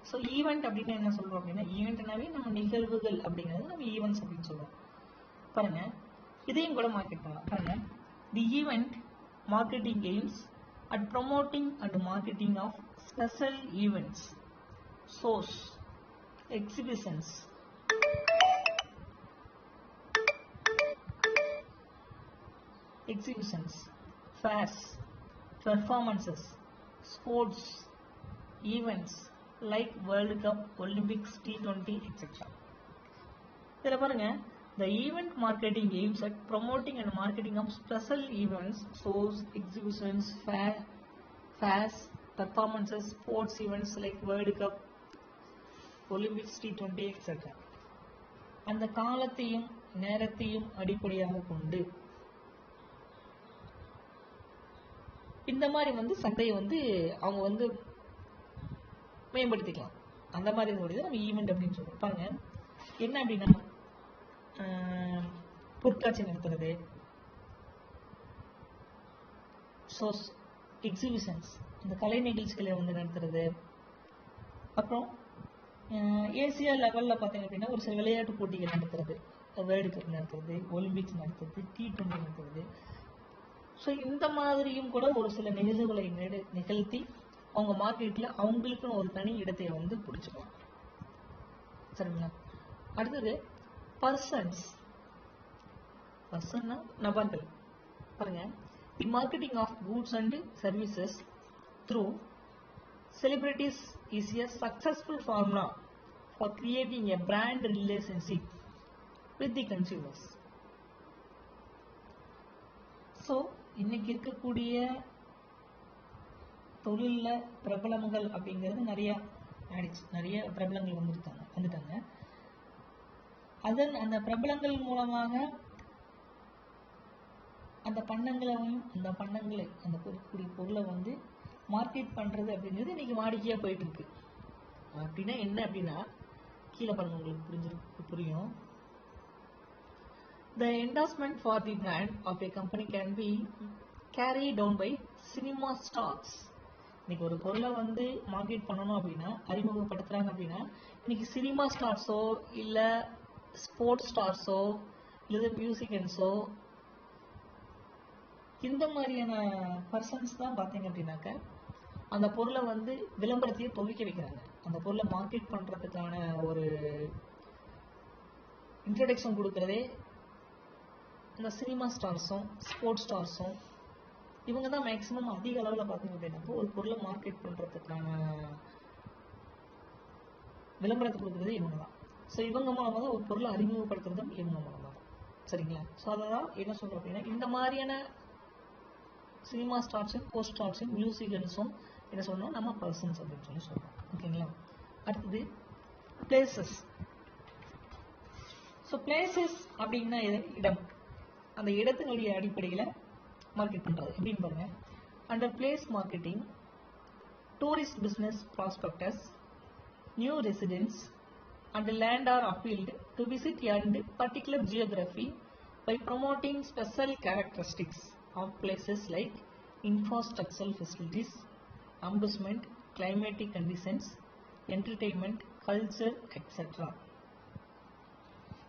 ஸோ ஈவெண்ட் அப்படின்னு என்ன சொல்றோம் அப்படின்னா, ஈவெண்ட்னாவே நம்ம நிகழ்வுகள் அப்படிங்கிறது நம்ம ஈவெண்ட்ஸ் அப்படின்னு சொல்றோம். பாருங்க, இதையும் கூட மார்க்கெட் பண்ணலாம். பாருங்க, the event marketing aims at promoting and marketing of special events, shows, exhibitions, fairs, performances, sports, events like World Cup, Olympics, T20, etc. இதில் பாருங்க, the event marketing aims at promoting and marketing of special events, shows, exhibitions, fairs, performances, sports events like World Cup, Olympics, T20, etc. அந்த காலத்தையும் நேரத்தையும் அடிப்படையாக கொண்டு இந்த மாதிரி வந்து சந்தையை வந்து அவங்க வந்து மேம்படுத்திக்கலாம். அந்த மாதிரி நம்ம ஈவெண்ட் அப்படின்னு சொல்றோம். பாருங்க, என்ன அப்படின்னா பொருட்காட்சி நடத்துறது, ஷோஸ், எக்ஸிபிஷன்ஸ், இந்த கலை நிகழ்ச்சிகளை வந்து நடத்துறது, அப்புறம் ஏசியா லெவலில் பார்த்தீங்க அப்படின்னா ஒரு சில விளையாட்டு போட்டிகள் நடத்துறது, வேர்ல்டு கப் நடத்துறது, ஒலிம்பிக்ஸ் நடத்துறது, T20 நடத்துறது. ஸோ இந்த மாதிரியும் கூட ஒரு சில நிகழ்வுகளை நிகழ்த்தி அவங்க மார்க்கெட்டில் அவங்களுக்குன்னு ஒரு தனி இடத்தை வந்து பிடிச்சிக்கலாம். சரிங்களா? அடுத்தது பர்சன்ஸ். பர்சன்னா நபர்கள். பாருங்க, the marketing of goods and services through celebrities is a successful formula for creating a brand relationship with the consumers. So இன்னைக்கு இருக்கக்கூடிய தொழில்ல பிரபலங்கள் அப்படிங்கிறது நிறைய ஆயிடுச்சு. நிறைய பிரபலங்கள் வந்துட்டாங்க. அந்த பிரபலங்கள் மூலமாக அந்த பண்ணங்களை அந்த பொருளை வந்து மார்க்கெட் பண்றது அப்படிங்கிறது இன்னைக்கு வாடிக்கையா போயிட்டு இருக்கு. அப்படின்னா என்ன அப்படின்னா, கீழே பாருங்க, உங்களுக்கு புரியும். The endorsement for the brand of a company can be carried down by cinema stars. இன்னைக்கு ஒரு பொருளை வந்து மார்க்கெட் பண்ணணும் அப்படின்னா, அறிமுகப்படுத்துறாங்க அப்படின்னா, இன்னைக்கு சினிமா ஸ்டார்ஸோ இல்ல ஸ்போர்ட்ஸ் ஸ்டார்ஸோ இல்ல மியூசிஷியன்ஸோ இந்த மாதிரியான பர்சன்ஸ் தான் பார்த்தீங்க அப்படின்னாக்க அந்த பொருளை வந்து விளம்பரத்தையே துவக்கி வைக்கிறாங்க. அந்த பொருளை மார்க்கெட் பண்றதுக்கான ஒரு இன்ட்ரோடக்ஷன் கொடுக்கறதே இந்த சினிமா ஸ்டார்ஸும் ஸ்போர்ட்ஸ் ஸ்டார்ஸும் இவங்க தான் மேக்சிமம் அதிக அளவில் பார்த்தீங்க அப்படின்னா ஒரு பொருளை மார்க்கெட் பண்றதுக்கான விளம்பரத்தை கொடுக்கறதே இவங்க தான். ஸோ இவங்க மூலமாக தான் ஒரு பொருளை அறிமுகப்படுத்துறதும் இவங்க மூலமாக தான். சரிங்களா? ஸோ அதெல்லாம் என்ன சொல்றோம் அப்படின்னா, இந்த மாதிரியான சினிமா ஸ்டார்ஸும் போஸ்ட் ஸ்டார்ஸும் மியூசிஷியன்ஸும் என்ன சொல்லணும், நம்ம பர்சன்ஸ் அப்படின்னு சொல்றோம். ஓகேங்களா? அடுத்தது பிளேசஸ். ஸோ பிளேசஸ் அப்படின்னா இடம். அந்த இடத்தினுடைய அடிப்படையில் மார்க்கெட் பண்றது எப்படின்னு பாருங்க. Under place marketing, tourist business prospectus, new residents and land are appealed to visit and particular geography by promoting special characteristics of places like infrastructural facilities, amusement, climatic conditions, entertainment, culture, etc.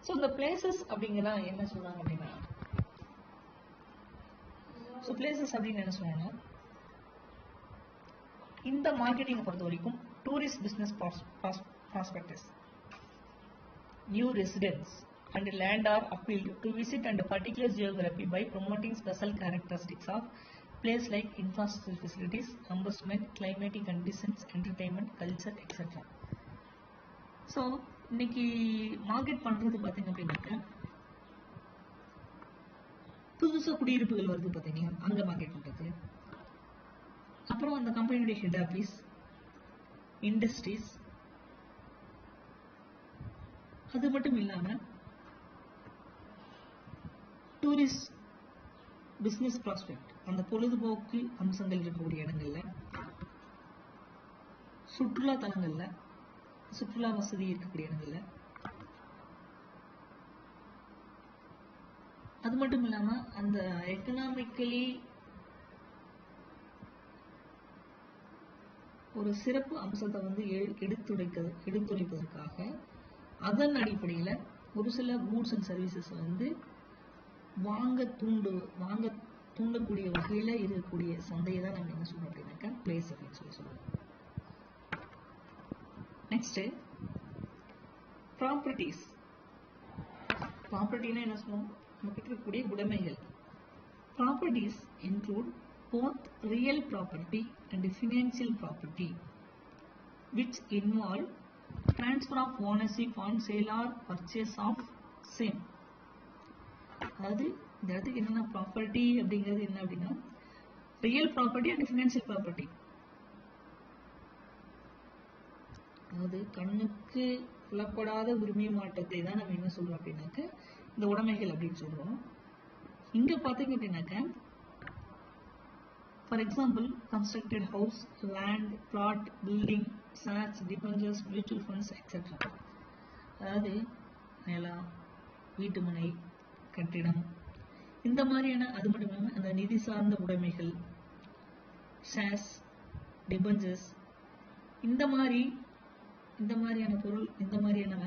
So the places அப்படிங்கிறத என்ன சொல்றாங்க அப்படின்னா, ஸோ பிளேசஸ் அப்படின்னு என்ன சொல்லுவாங்கன்னா, இந்த மார்க்கெட்டிங்கை பொறுத்த வரைக்கும் tourist business prospectus, new residents and land are appealed to visit and particular geography by promoting special characteristics of place like infrastructure facilities, amusement, climatic conditions, entertainment, culture, etc. So இன்னைக்கு மார்க்கெட் பண்ணுறது பார்த்தீங்க அப்படின்னாக்க, புதுசாக குடியிருப்புகள் வருது பார்த்தீங்களா, அங்கே மார்க்கெட் பண்ணுறது. அப்புறம் அந்த கம்பெனியுடைய ஹெட் ஆஃபீஸ், இண்டஸ்ட்ரீஸ், அது மட்டும் இல்லாமல் டூரிஸ்ட் பிஸ்னஸ் ப்ராஸ்பெக்ட், அந்த பொழுதுபோக்கு அம்சங்கள் இருக்கக்கூடிய இடங்கள்ல, சுற்றுலா தலங்கள்ல, சுற்றுலா வசதி இருக்கக்கூடிய இடங்கள்ல, அது மட்டும் இல்லாம அந்த எக்கனாமிக்கலி ஒரு சிறப்பு அம்சத்தை வந்து எடுத்துரைப்பதற்காக அதன் அடிப்படையில் ஒரு சில கூட்ஸ் அண்ட் சர்வீசஸ் வந்து வாங்க தூண்டக்கூடிய வகையில இருக்கக்கூடிய சந்தையை தான் நம்ம என்ன சொல்றோம் அப்படின்னாக்கா பிளேஸ் அப்படின்னு சொல்லுவோம். Next properties. ப்ராப்பர்ட்டினா என்ன சொல்லுவோம், நம்ம கிட்ட இருக்கக்கூடிய உடைமைகள். Properties include both real property and financial property which involve transfer of ownership on sale or purchase of same. அதாவது இந்த இடத்துக்கு என்னென்ன ப்ராப்பர்ட்டி அப்படிங்கிறது என்ன அப்படின்னா, real property and financial property. அதாவது கண்ணுக்கு புலப்படாத உரிமை மாற்றத்தை தான் நம்ம என்ன சொல்றோம் அப்படின்னாக்க இந்த உடைமைகள் அப்படின்னு சொல்றோம். இங்க பாத்தீங்க அப்படின்னாக்க, for example constructed house, land, flat, building, shares, debentures, mutual funds etcetera. அதாவது நிலம், வீட்டுமனை, கட்டிடம், இந்த மாதிரியான, அது மட்டும் இல்லாமல் அந்த நிதி சார்ந்த உடைமைகள், ஷேர்ஸ், டிபெஞ்சர்ஸ், இந்த மாதிரியான பொருள், இந்த மாதிரியான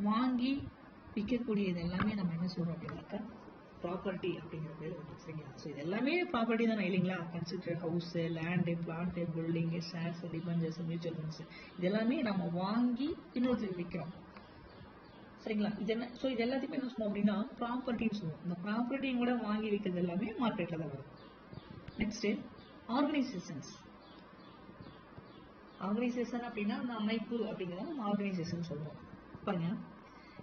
வாங்கி விற்கக்கூடியது எல்லாமே நம்ம என்ன சொல்றோம் அப்படின்னாக்கா ப்ராப்பர்ட்டி அப்படிங்கிற பேர் வந்து. சரிங்களா? ஸோ இது எல்லாமே ப்ராப்பர்ட்டி தானே இல்லைங்களா? Constructed house, land, flat, building, shares, debentures, mutual funds, இது எல்லாமே நம்ம வாங்கி இன்னொருத்தருக்கு விற்கிறோம். சரிங்களா? இது என்ன, ஸோ இது எல்லாத்தையுமே என்ன சொல்லுவோம் அப்படின்னா ப்ராப்பர்ட்டின்னு சொல்லுவோம். இந்த ப்ராப்பர்ட்டியும் கூட வாங்கி விற்கிறது எல்லாமே மார்க்கெட்டில் தான் வரும். Next organisations. ஆர்கனைசேஷன் அப்படின்னா அந்த அமைப்பு அப்படிங்கிறத நம்ம ஆர்கனைசேஷன் சொல்லுவோம். பாருங்க,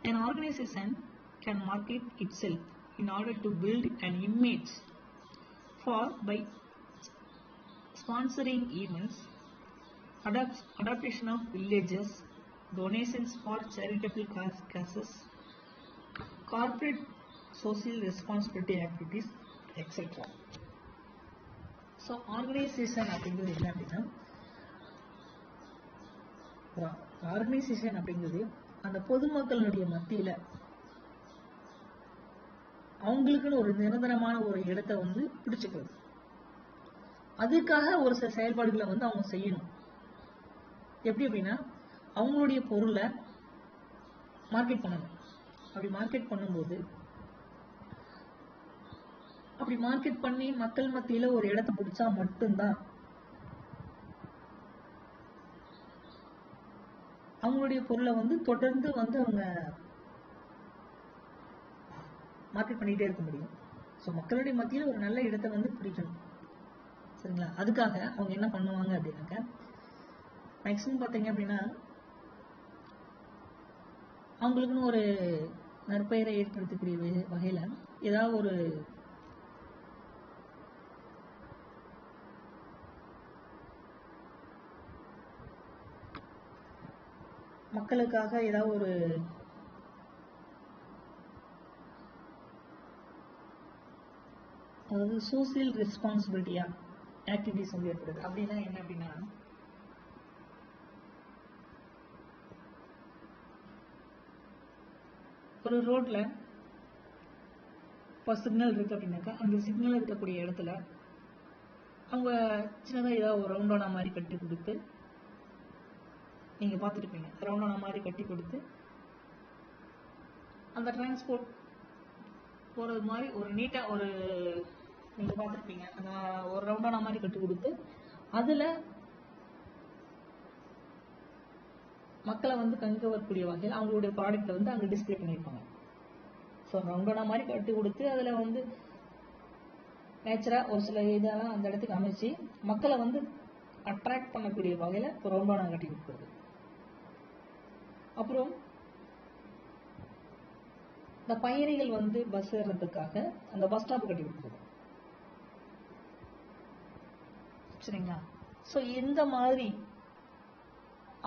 an organization can market itself in order to build an image for by sponsoring events, adaptation of villages, donations for charitable causes, corporate social responsibility activities, etc. So organization அப்படிங்கிறது என்ன அப்படின்னா, ஆர்கனைசேஷன் அப்படிங்கிறது அந்த பொதுமக்களுடைய மத்தியில அவங்களுக்குன்னு ஒரு நிரந்தரமான ஒரு இடத்தை வந்து பிடிச்சுக்கிறது. அதுக்காக ஒரு சில செயல்பாடுகளை வந்து அவங்க செய்யணும். எப்படி அப்படின்னா, அவங்களுடைய பொருளை மார்க்கெட் பண்ணணும். அப்படி மார்க்கெட் பண்ணும்போது, அப்படி மார்க்கெட் பண்ணி மக்கள் மத்தியில ஒரு இடத்தை பிடிச்சா மட்டும்தான் அவங்களுடைய பொருளை வந்து தொடர்ந்து வந்து அவங்க மார்க்கெட் பண்ணிட்டே இருக்க முடியும். ஸோ மக்களுடைய மத்தியில் ஒரு நல்ல இடத்தை வந்து பிடிக்கணும். சரிங்களா? அதுக்காக அவங்க என்ன பண்ணுவாங்க அப்படின்னாக்க, மேக்சிமம் பார்த்தீங்க அப்படின்னா அவங்களுக்குன்னு ஒரு நற்பெயரை ஏற்படுத்தக்கூடிய வகையில் ஏதாவது ஒரு மக்களுக்காக ஏதாவது ஒரு அதாவது சோசியல் ரெஸ்பான்சிபிலிட்டியா ஆக்டிவிட்டிஸ் வந்து ஏற்படுது. அப்படின்னா என்ன அப்படின்னா, ஒரு ரோட்ல இப்போ சிக்னல் இருக்கு அப்படின்னாக்கா, அந்த சிக்னல் இருக்கக்கூடிய இடத்துல அவங்க சின்னதாக ஏதாவது ஒரு ரவுண்டானா மாதிரி கட்டி கொடுத்து, நீங்க பார்த்துருப்பீங்க, ரவுண்டானா மாதிரி கட்டி கொடுத்து அந்த டிரான்ஸ்போர்ட் போறது மாதிரி ஒரு நீட்டா ஒரு நீங்க பார்த்துருப்பீங்க. அந்த ஒரு ரவுண்டான மாதிரி கட்டி கொடுத்து அதுல மக்களை வந்து கண்கவரக்கூடிய வகையில் அவங்களுடைய ப்ராடக்ட்டை வந்து அங்கே டிஸ்பிளே பண்ணியிருப்பாங்க. ஸோ ரவுண்டான மாதிரி கட்டி கொடுத்து அதில் வந்து நேச்சராக ஒரு சில இதெல்லாம் அந்த இடத்துக்கு அமைச்சு மக்களை வந்து அட்ராக்ட் பண்ணக்கூடிய வகையில் ரவுண்டான கட்டி கொடுக்குறது. அப்புறம் இந்த பயணிகள் வந்து பஸ் ஏறுறதுக்காக அந்த பஸ் ஸ்டாப் கட்டி கொடுக்குறது. சரிங்களா? ஸோ இந்த மாதிரி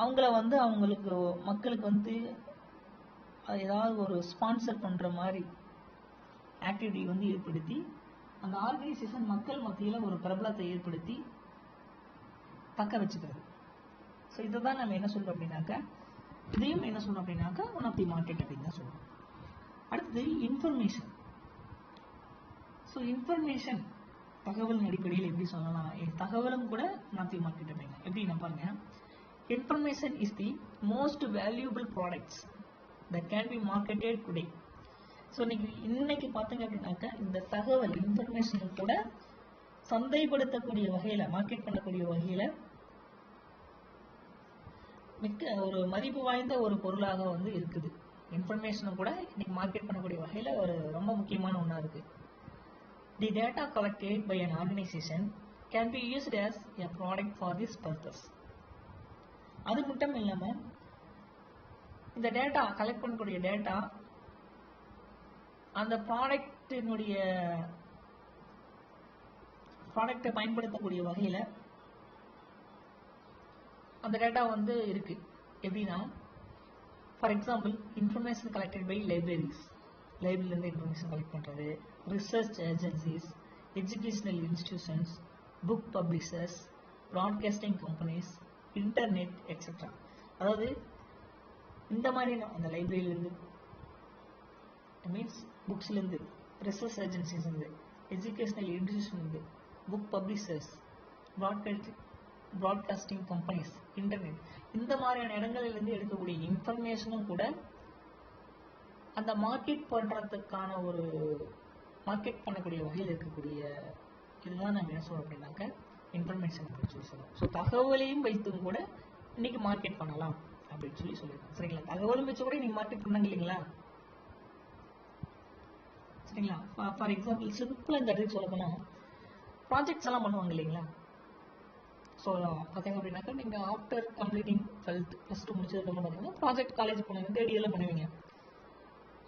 அவங்கள வந்து அவங்களுக்கு மக்களுக்கு வந்து ஏதாவது ஒரு ஸ்பான்சர் பண்ற மாதிரி ஆக்டிவிட்டி வந்து ஏற்படுத்தி அந்த ஆர்கனைசேஷன் மக்கள் மத்தியில் ஒரு பிரபலத்தை ஏற்படுத்தி தக்க வச்சுக்கிறது. ஸோ இதை தான் நம்ம என்ன சொல்றோம் அப்படின்னாக்கா, இதையும் என்ன சொல்றோம் அப்படின்னாக்கா ஒன் ஆஃப் தி மார்க்கெட் அப்படின்னு தான் சொல்றோம். அடுத்தது இன்ஃபர்மேஷன். ஸோ இன்ஃபர்மேஷன் தகவல் அடிப்படையில் எப்படி சொல்லலாம், தகவலும் கூட ஒன் ஆஃப் தி மார்க்கெட் அப்படிங்க. எப்படின்னா பாருங்க, information is the most valuable products that can be marketed today. So இன்னைக்கு பார்த்தீங்க அப்படின்னாக்கா இந்த தகவல் இன்ஃபர்மேஷன் கூட சந்தைப்படுத்தக்கூடிய வகையில மார்க்கெட் பண்ணக்கூடிய வகையில மிக்க ஒரு மதிப்பு வாய்ந்த ஒரு பொருளாக வந்து இருக்குது. இன்ஃபர்மேஷனும் கூட இன்னைக்கு மார்க்கெட் பண்ணக்கூடிய வகையில ஒரு ரொம்ப முக்கியமான ஒன்றா இருக்கு. The data collected by an organization can be used as a product for this purpose. அது மட்டும் இல்லாம இந்த டேட்டா கலெக்ட் பண்ணக்கூடிய டேட்டா அந்த ப்ராடக்ட்டை பயன்படுத்தக்கூடிய வகையில அந்த டேட்டா வந்து இருக்கு. எப்படின்னா for example information collected by libraries, லைப்ரரியிலேருந்து இன்ஃபர்மேஷன் கலெக்ட் பண்ணுறது, research agencies, educational institutions, book publishers, broadcasting companies, internet etcetera. அதாவது இந்த மாதிரி அந்த லைப்ரரியிலேருந்து மீன்ஸ் புக்ஸ்லேருந்து, ரிசர்ச் ஏஜென்சிஸ்லேருந்து, எஜுகேஷனல் இன்ஸ்டிடியூஷன்லேருந்து, book publishers, broadcasting companies, internet, இந்த மாதிரியான இடங்களிலிருந்து எடுக்கக்கூடிய இன்ஃபர்மேஷனும் கூட அந்த மார்க்கெட் பண்ணுறதுக்கான ஒரு மார்க்கெட் பண்ணக்கூடிய வகையில் இருக்கக்கூடிய இதுதான் நம்ம என்ன சொல்றோம் அப்படின்னாக்க இன்ஃபர்மேஷன் அப்படின்னு சொல்லி சொல்லுவோம். ஸோ தகவலையும் வைத்தும் கூட இன்னைக்கு மார்க்கெட் பண்ணலாம் அப்படின்னு சொல்லி சொல்லியிருக்கோம். சரிங்களா? தகவலும் வச்சு கூட இன்னைக்கு மார்க்கெட் பண்ணாங்க இல்லைங்களா? சரிங்களா? ஃபார் எக்ஸாம்பிள் சிம்பிளாக இந்த இடத்துக்கு சொல்ல போனால் ப்ராஜெக்ட்ஸ் எல்லாம் பண்ணுவாங்க இல்லைங்களா? ஸோ பார்த்தீங்க அப்படின்னாக்கா நீங்கள் ஆஃப்டர் கம்ப்ளீட்டிங் 12th +2 முடிச்சதுக்கப்புறம் பார்த்தீங்கன்னா ப்ராஜெக்ட் காலேஜ் பண்ணுவீங்க, தேர்ட் இயரில் பண்ணுவீங்க.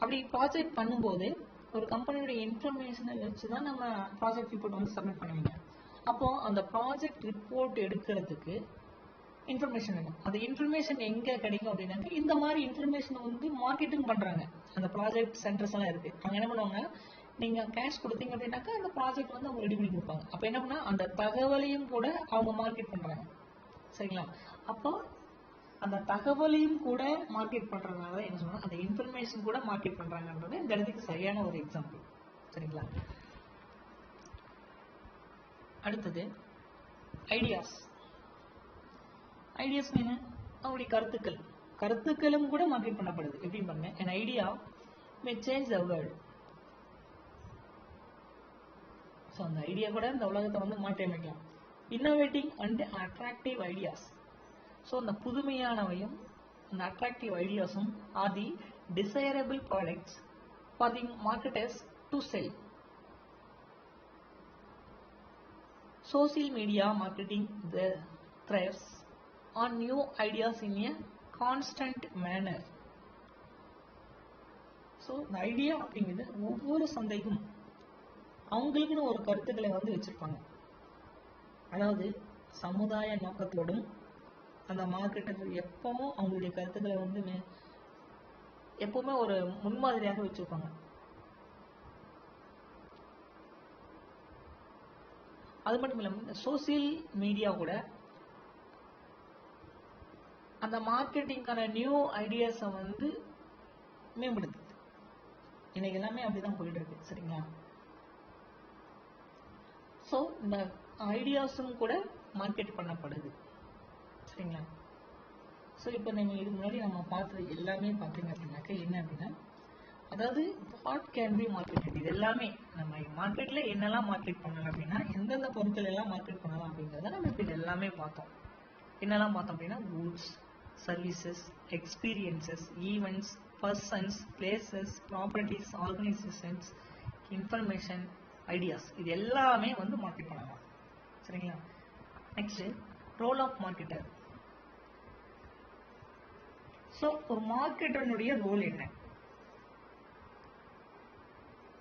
அப்படி ப்ராஜெக்ட் பண்ணும்போது ஒரு கம்பெனியோடைய இன்ஃபர்மேஷனை வச்சு தான் நம்ம ப்ராஜெக்ட் ரிப்போர்ட் வந்து சப்மிட் பண்ணுவீங்க. அப்போ அந்த ப்ராஜெக்ட் ரிப்போர்ட் எடுக்கிறதுக்கு இன்ஃபர்மேஷன் வேணும். அந்த இன்ஃபர்மேஷன் எங்கே கிடைக்கும் அப்படின்னாக்க இந்த மாதிரி இன்ஃபர்மேஷனை வந்து மார்க்கெட்டிங் பண்ணுறாங்க. அந்த ப்ராஜெக்ட் சென்டர்ஸ் எல்லாம் இருக்கு. அவங்க என்ன பண்ணுவாங்க, நீங்கள் கேஷ் கொடுத்தீங்க அப்படின்னாக்கா அந்த ப்ராஜெக்ட் வந்து அவங்க ரெடி பண்ணி கொடுப்பாங்க. அப்போ என்ன பண்ணா அந்த தகவலையும் கூட அவங்க மார்க்கெட் பண்ணுறாங்க. சரிங்களா? அப்போ அந்த தகவலையும் கூட மார்க்கெட் பண்றதுனால என்ன சொல்றாங்க, அந்த இன்ஃபர்மேஷன் கூட மார்க்கெட் பண்றாங்கன்றது இந்த இடத்துக்கு சரியான ஒரு எக்ஸாம்பிள். சரிங்களா? அடுத்தது ஐடியாஸ். ஐடியாஸ் என்ன? அவங்களுடைய கருத்துக்களும் கூட மார்க்கெட் பண்ணப்படுது. எப்படின்னு பாருங்க, an idea may change the world. So அந்த ஐடியா கூட இந்த உலகத்தை வந்து மாற்றி அமைக்கலாம். Innovating and attractive ideas. So அந்த புதுமையானவையும் அந்த அட்ராக்டிவ் ஐடியாஸும் are the desirable products for the marketers to sell. Social media marketing thrives on new ideas in a constant manner. So இந்த ஐடியா அப்படிங்கிறது ஒவ்வொரு சந்தைக்கும் அவங்களுக்குன்னு ஒரு கருத்துக்களை வந்து வச்சிருப்பாங்க. அதாவது சமுதாய நோக்கத்தோடும் அந்த மார்க்கெட்டர் எப்பவும் அவங்களுடைய கருத்துக்களை வந்து எப்பவுமே ஒரு முன்மாதிரியாக வச்சிருப்பாங்க. அது மட்டும் இல்லாமல் இந்த சோசியல் மீடியா கூட அந்த மார்க்கெட்டிங்கான நியூ ஐடியாஸை வந்து மேம்படுத்துது. இன்னைக்கு எல்லாமே அப்படிதான் போயிட்டு இருக்கு. சரிங்களா? ஸோ இந்த ஐடியாஸும் கூட மார்க்கெட் பண்ணப்படுது. சரிங்களா? ஸோ இப்போ நீங்கள் இதுக்கு முன்னாடி நம்ம பார்த்தது எல்லாமே பார்த்தீங்க அப்படின்னாக்க என்ன அப்படின்னா அதாவது வாட் கேன் பி மார்க்கெட்டட், இது எல்லாமே நம்ம மார்க்கெட்ல என்னெல்லாம் மார்க்கெட் பண்ணலாம் அப்படின்னா எந்தெந்த பொருட்கள் எல்லாம் மார்க்கெட் பண்ணலாம் அப்படிங்கிறத நம்ம இப்போ இது எல்லாமே பார்த்தோம். என்னெல்லாம் பார்த்தோம் அப்படின்னா goods, services, experiences, events, persons, places, properties, organisations, information, ideas, இது எல்லாமே வந்து மார்க்கெட் பண்ணலாம். சரிங்களா? Next role of marketer. So ஒரு மார்க்கெட்டருடைய ரோல் என்ன,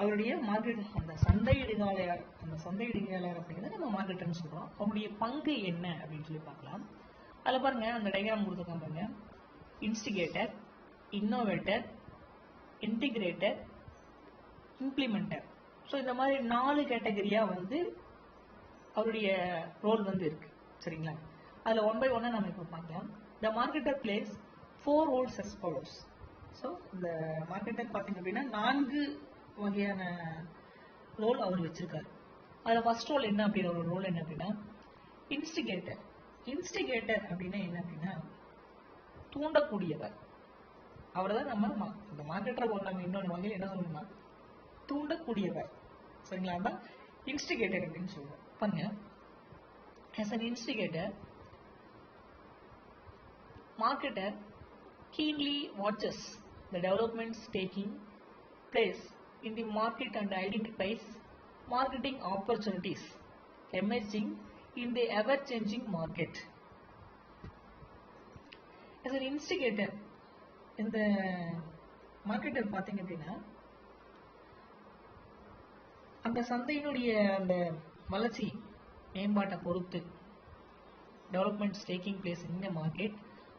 அவருடைய மார்க்கெட் அந்த சந்தையிடுகையாளர் அப்படிங்கிறத நம்ம மார்க்கெட்டர்னு சொல்றோம். அவருடைய பங்கு என்ன அப்படின்னு சொல்லி பார்க்கலாம். அதில் பாருங்க, அந்த டயக்ராம் கொடுத்துருக்காங்க பாருங்க. இன்ஸ்டிகேட்டர், இன்னோவேட்டர், இன்டிகிரேட்டர், இம்ப்ளிமெண்டர். ஸோ இந்த மாதிரி 4 கேட்டகரியா வந்து அவருடைய ரோல் வந்து இருக்கு. சரிங்களா? அதில் 1 by 1 நம்ம இப்போ பார்க்கலாம். The marketer plays 4 roles as follows. So இந்த மார்க்கெட்டர் பார்த்தீங்க அப்படின்னா 4 வகையான ரோல் அவர் வச்சிருக்காரு. அதில் ஃபர்ஸ்ட் ரோல் என்ன அப்படின்ற ஒரு ரோல் என்ன அப்படின்னா இன்ஸ்டிகேட்டர். இன்ஸ்டிகேட்டர் அப்படின்னா என்ன அப்படின்னா தூண்டக்கூடியவர். அவர் தான் நம்ம இந்த மார்க்கெட்டரை நம்ம இன்னொரு வகையில் என்ன சொல்லணும்னா தூண்டக்கூடியவர். சரிங்களா? அதான் இன்ஸ்டிகேட்டர் அப்படின்னு சொல்லுவோம். பாருங்க, as an instigator, marketer keenly watches the developments taking place in the market and identifies marketing opportunities emerging in the ever-changing market. As an instigator, இந்த மார்க்கெட்டர் பார்த்தீங்க அப்படின்னா அந்த சந்தையினுடைய அந்த வளர்ச்சி மேம்பாட்டை பொறுத்து developments taking place in the market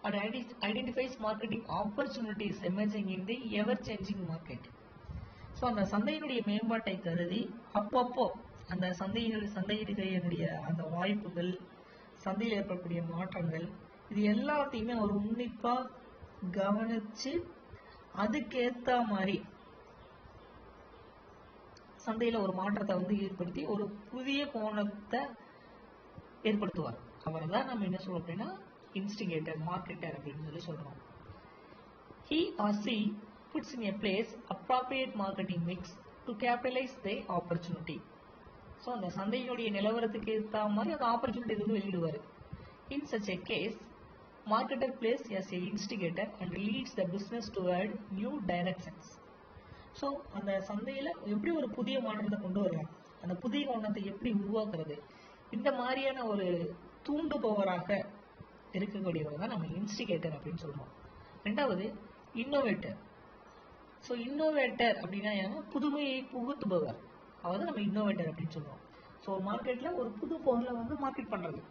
and identifies marketing opportunities emerging in the ever-changing market. So அந்த சந்தையினுடைய மேம்பாட்டை கருதி அப்பப்போ அந்த சந்தையிடுகையினுடைய அந்த வாய்ப்புகள், சந்தையில் ஏற்படக்கூடிய மாற்றங்கள், இது எல்லாத்தையுமே அவர் உன்னிப்பாக கவனித்து அதுக்கேற்ற மாதிரி சந்தையில் ஒரு மாற்றத்தை வந்து ஏற்படுத்தி ஒரு புதிய கோணத்தை ஏற்படுத்துவார். அவரை தான் நம்ம என்ன சொல்றோம் அப்படின்னா இன்ஸ்டிகேட்டர், மார்க்கெட்டர் அப்படின்னு சொல்லி சொல்றோம். He or she puts in a place appropriate marketing mix to capitalize the opportunity. So அந்த சந்தையினுடைய நிலவரத்துக்கு ஏற்ற மாதிரி அந்த ஆப்பர்ச்சுனிட்டி வந்து வெளியிடுவார். In such a case, marketer plays as a instigator and leads the business toward new directions. So அந்த சந்தையில் எப்படி ஒரு புதிய மாற்றத்தை கொண்டு வரலாம், அந்த புதிய கோணத்தை எப்படி உருவாக்குறது, இந்த மாதிரியான ஒரு தூண்டுபவராக இருக்கக்கூடியவர் தான் நம்ம இன்ஸ்டிகேட்டர் அப்படின்னு சொல்லுவோம். ரெண்டாவது இன்னோவேட்டர். ஸோ இன்னோவேட்டர் அப்படின்னா புதுமையை புகுத்துபவர், அவர் தான் நம்ம இன்னோவேட்டர் அப்படின்னு சொல்லுவோம். ஸோ மார்க்கெட்டில் ஒரு புது பொருளை வந்து மார்க்கெட் பண்ணுறது,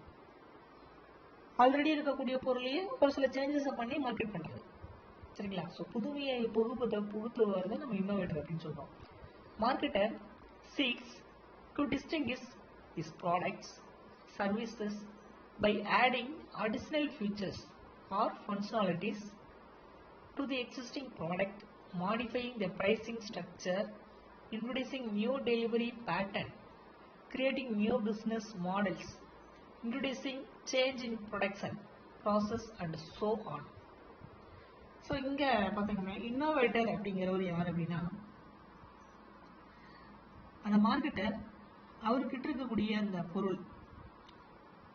ஆல்ரெடி இருக்கக்கூடிய பொருளையே ஒரு சில சேஞ்சஸை பண்ணி மார்க்கெட் பண்ணுறது. சரிங்களா? ஸோ புதுமையை புகுத்துபவர் தான் நம்ம இன்னோவேட்டர் அப்படின்னு சொல்லுவோம். Marketer seeks to distinguish his products, services by adding additional features or functionalities to the existing product, modifying the pricing structure, introducing new delivery pattern, creating new business models, introducing change in production process and so on. So இங்கே பார்த்தீங்கன்னா இன்னோவேட்டர் அப்படிங்கிறவர் யார் அப்படின்னா அந்த மார்க்கெட்டர் அவர்கிட்ட இருக்கக்கூடிய அந்த பொருள்,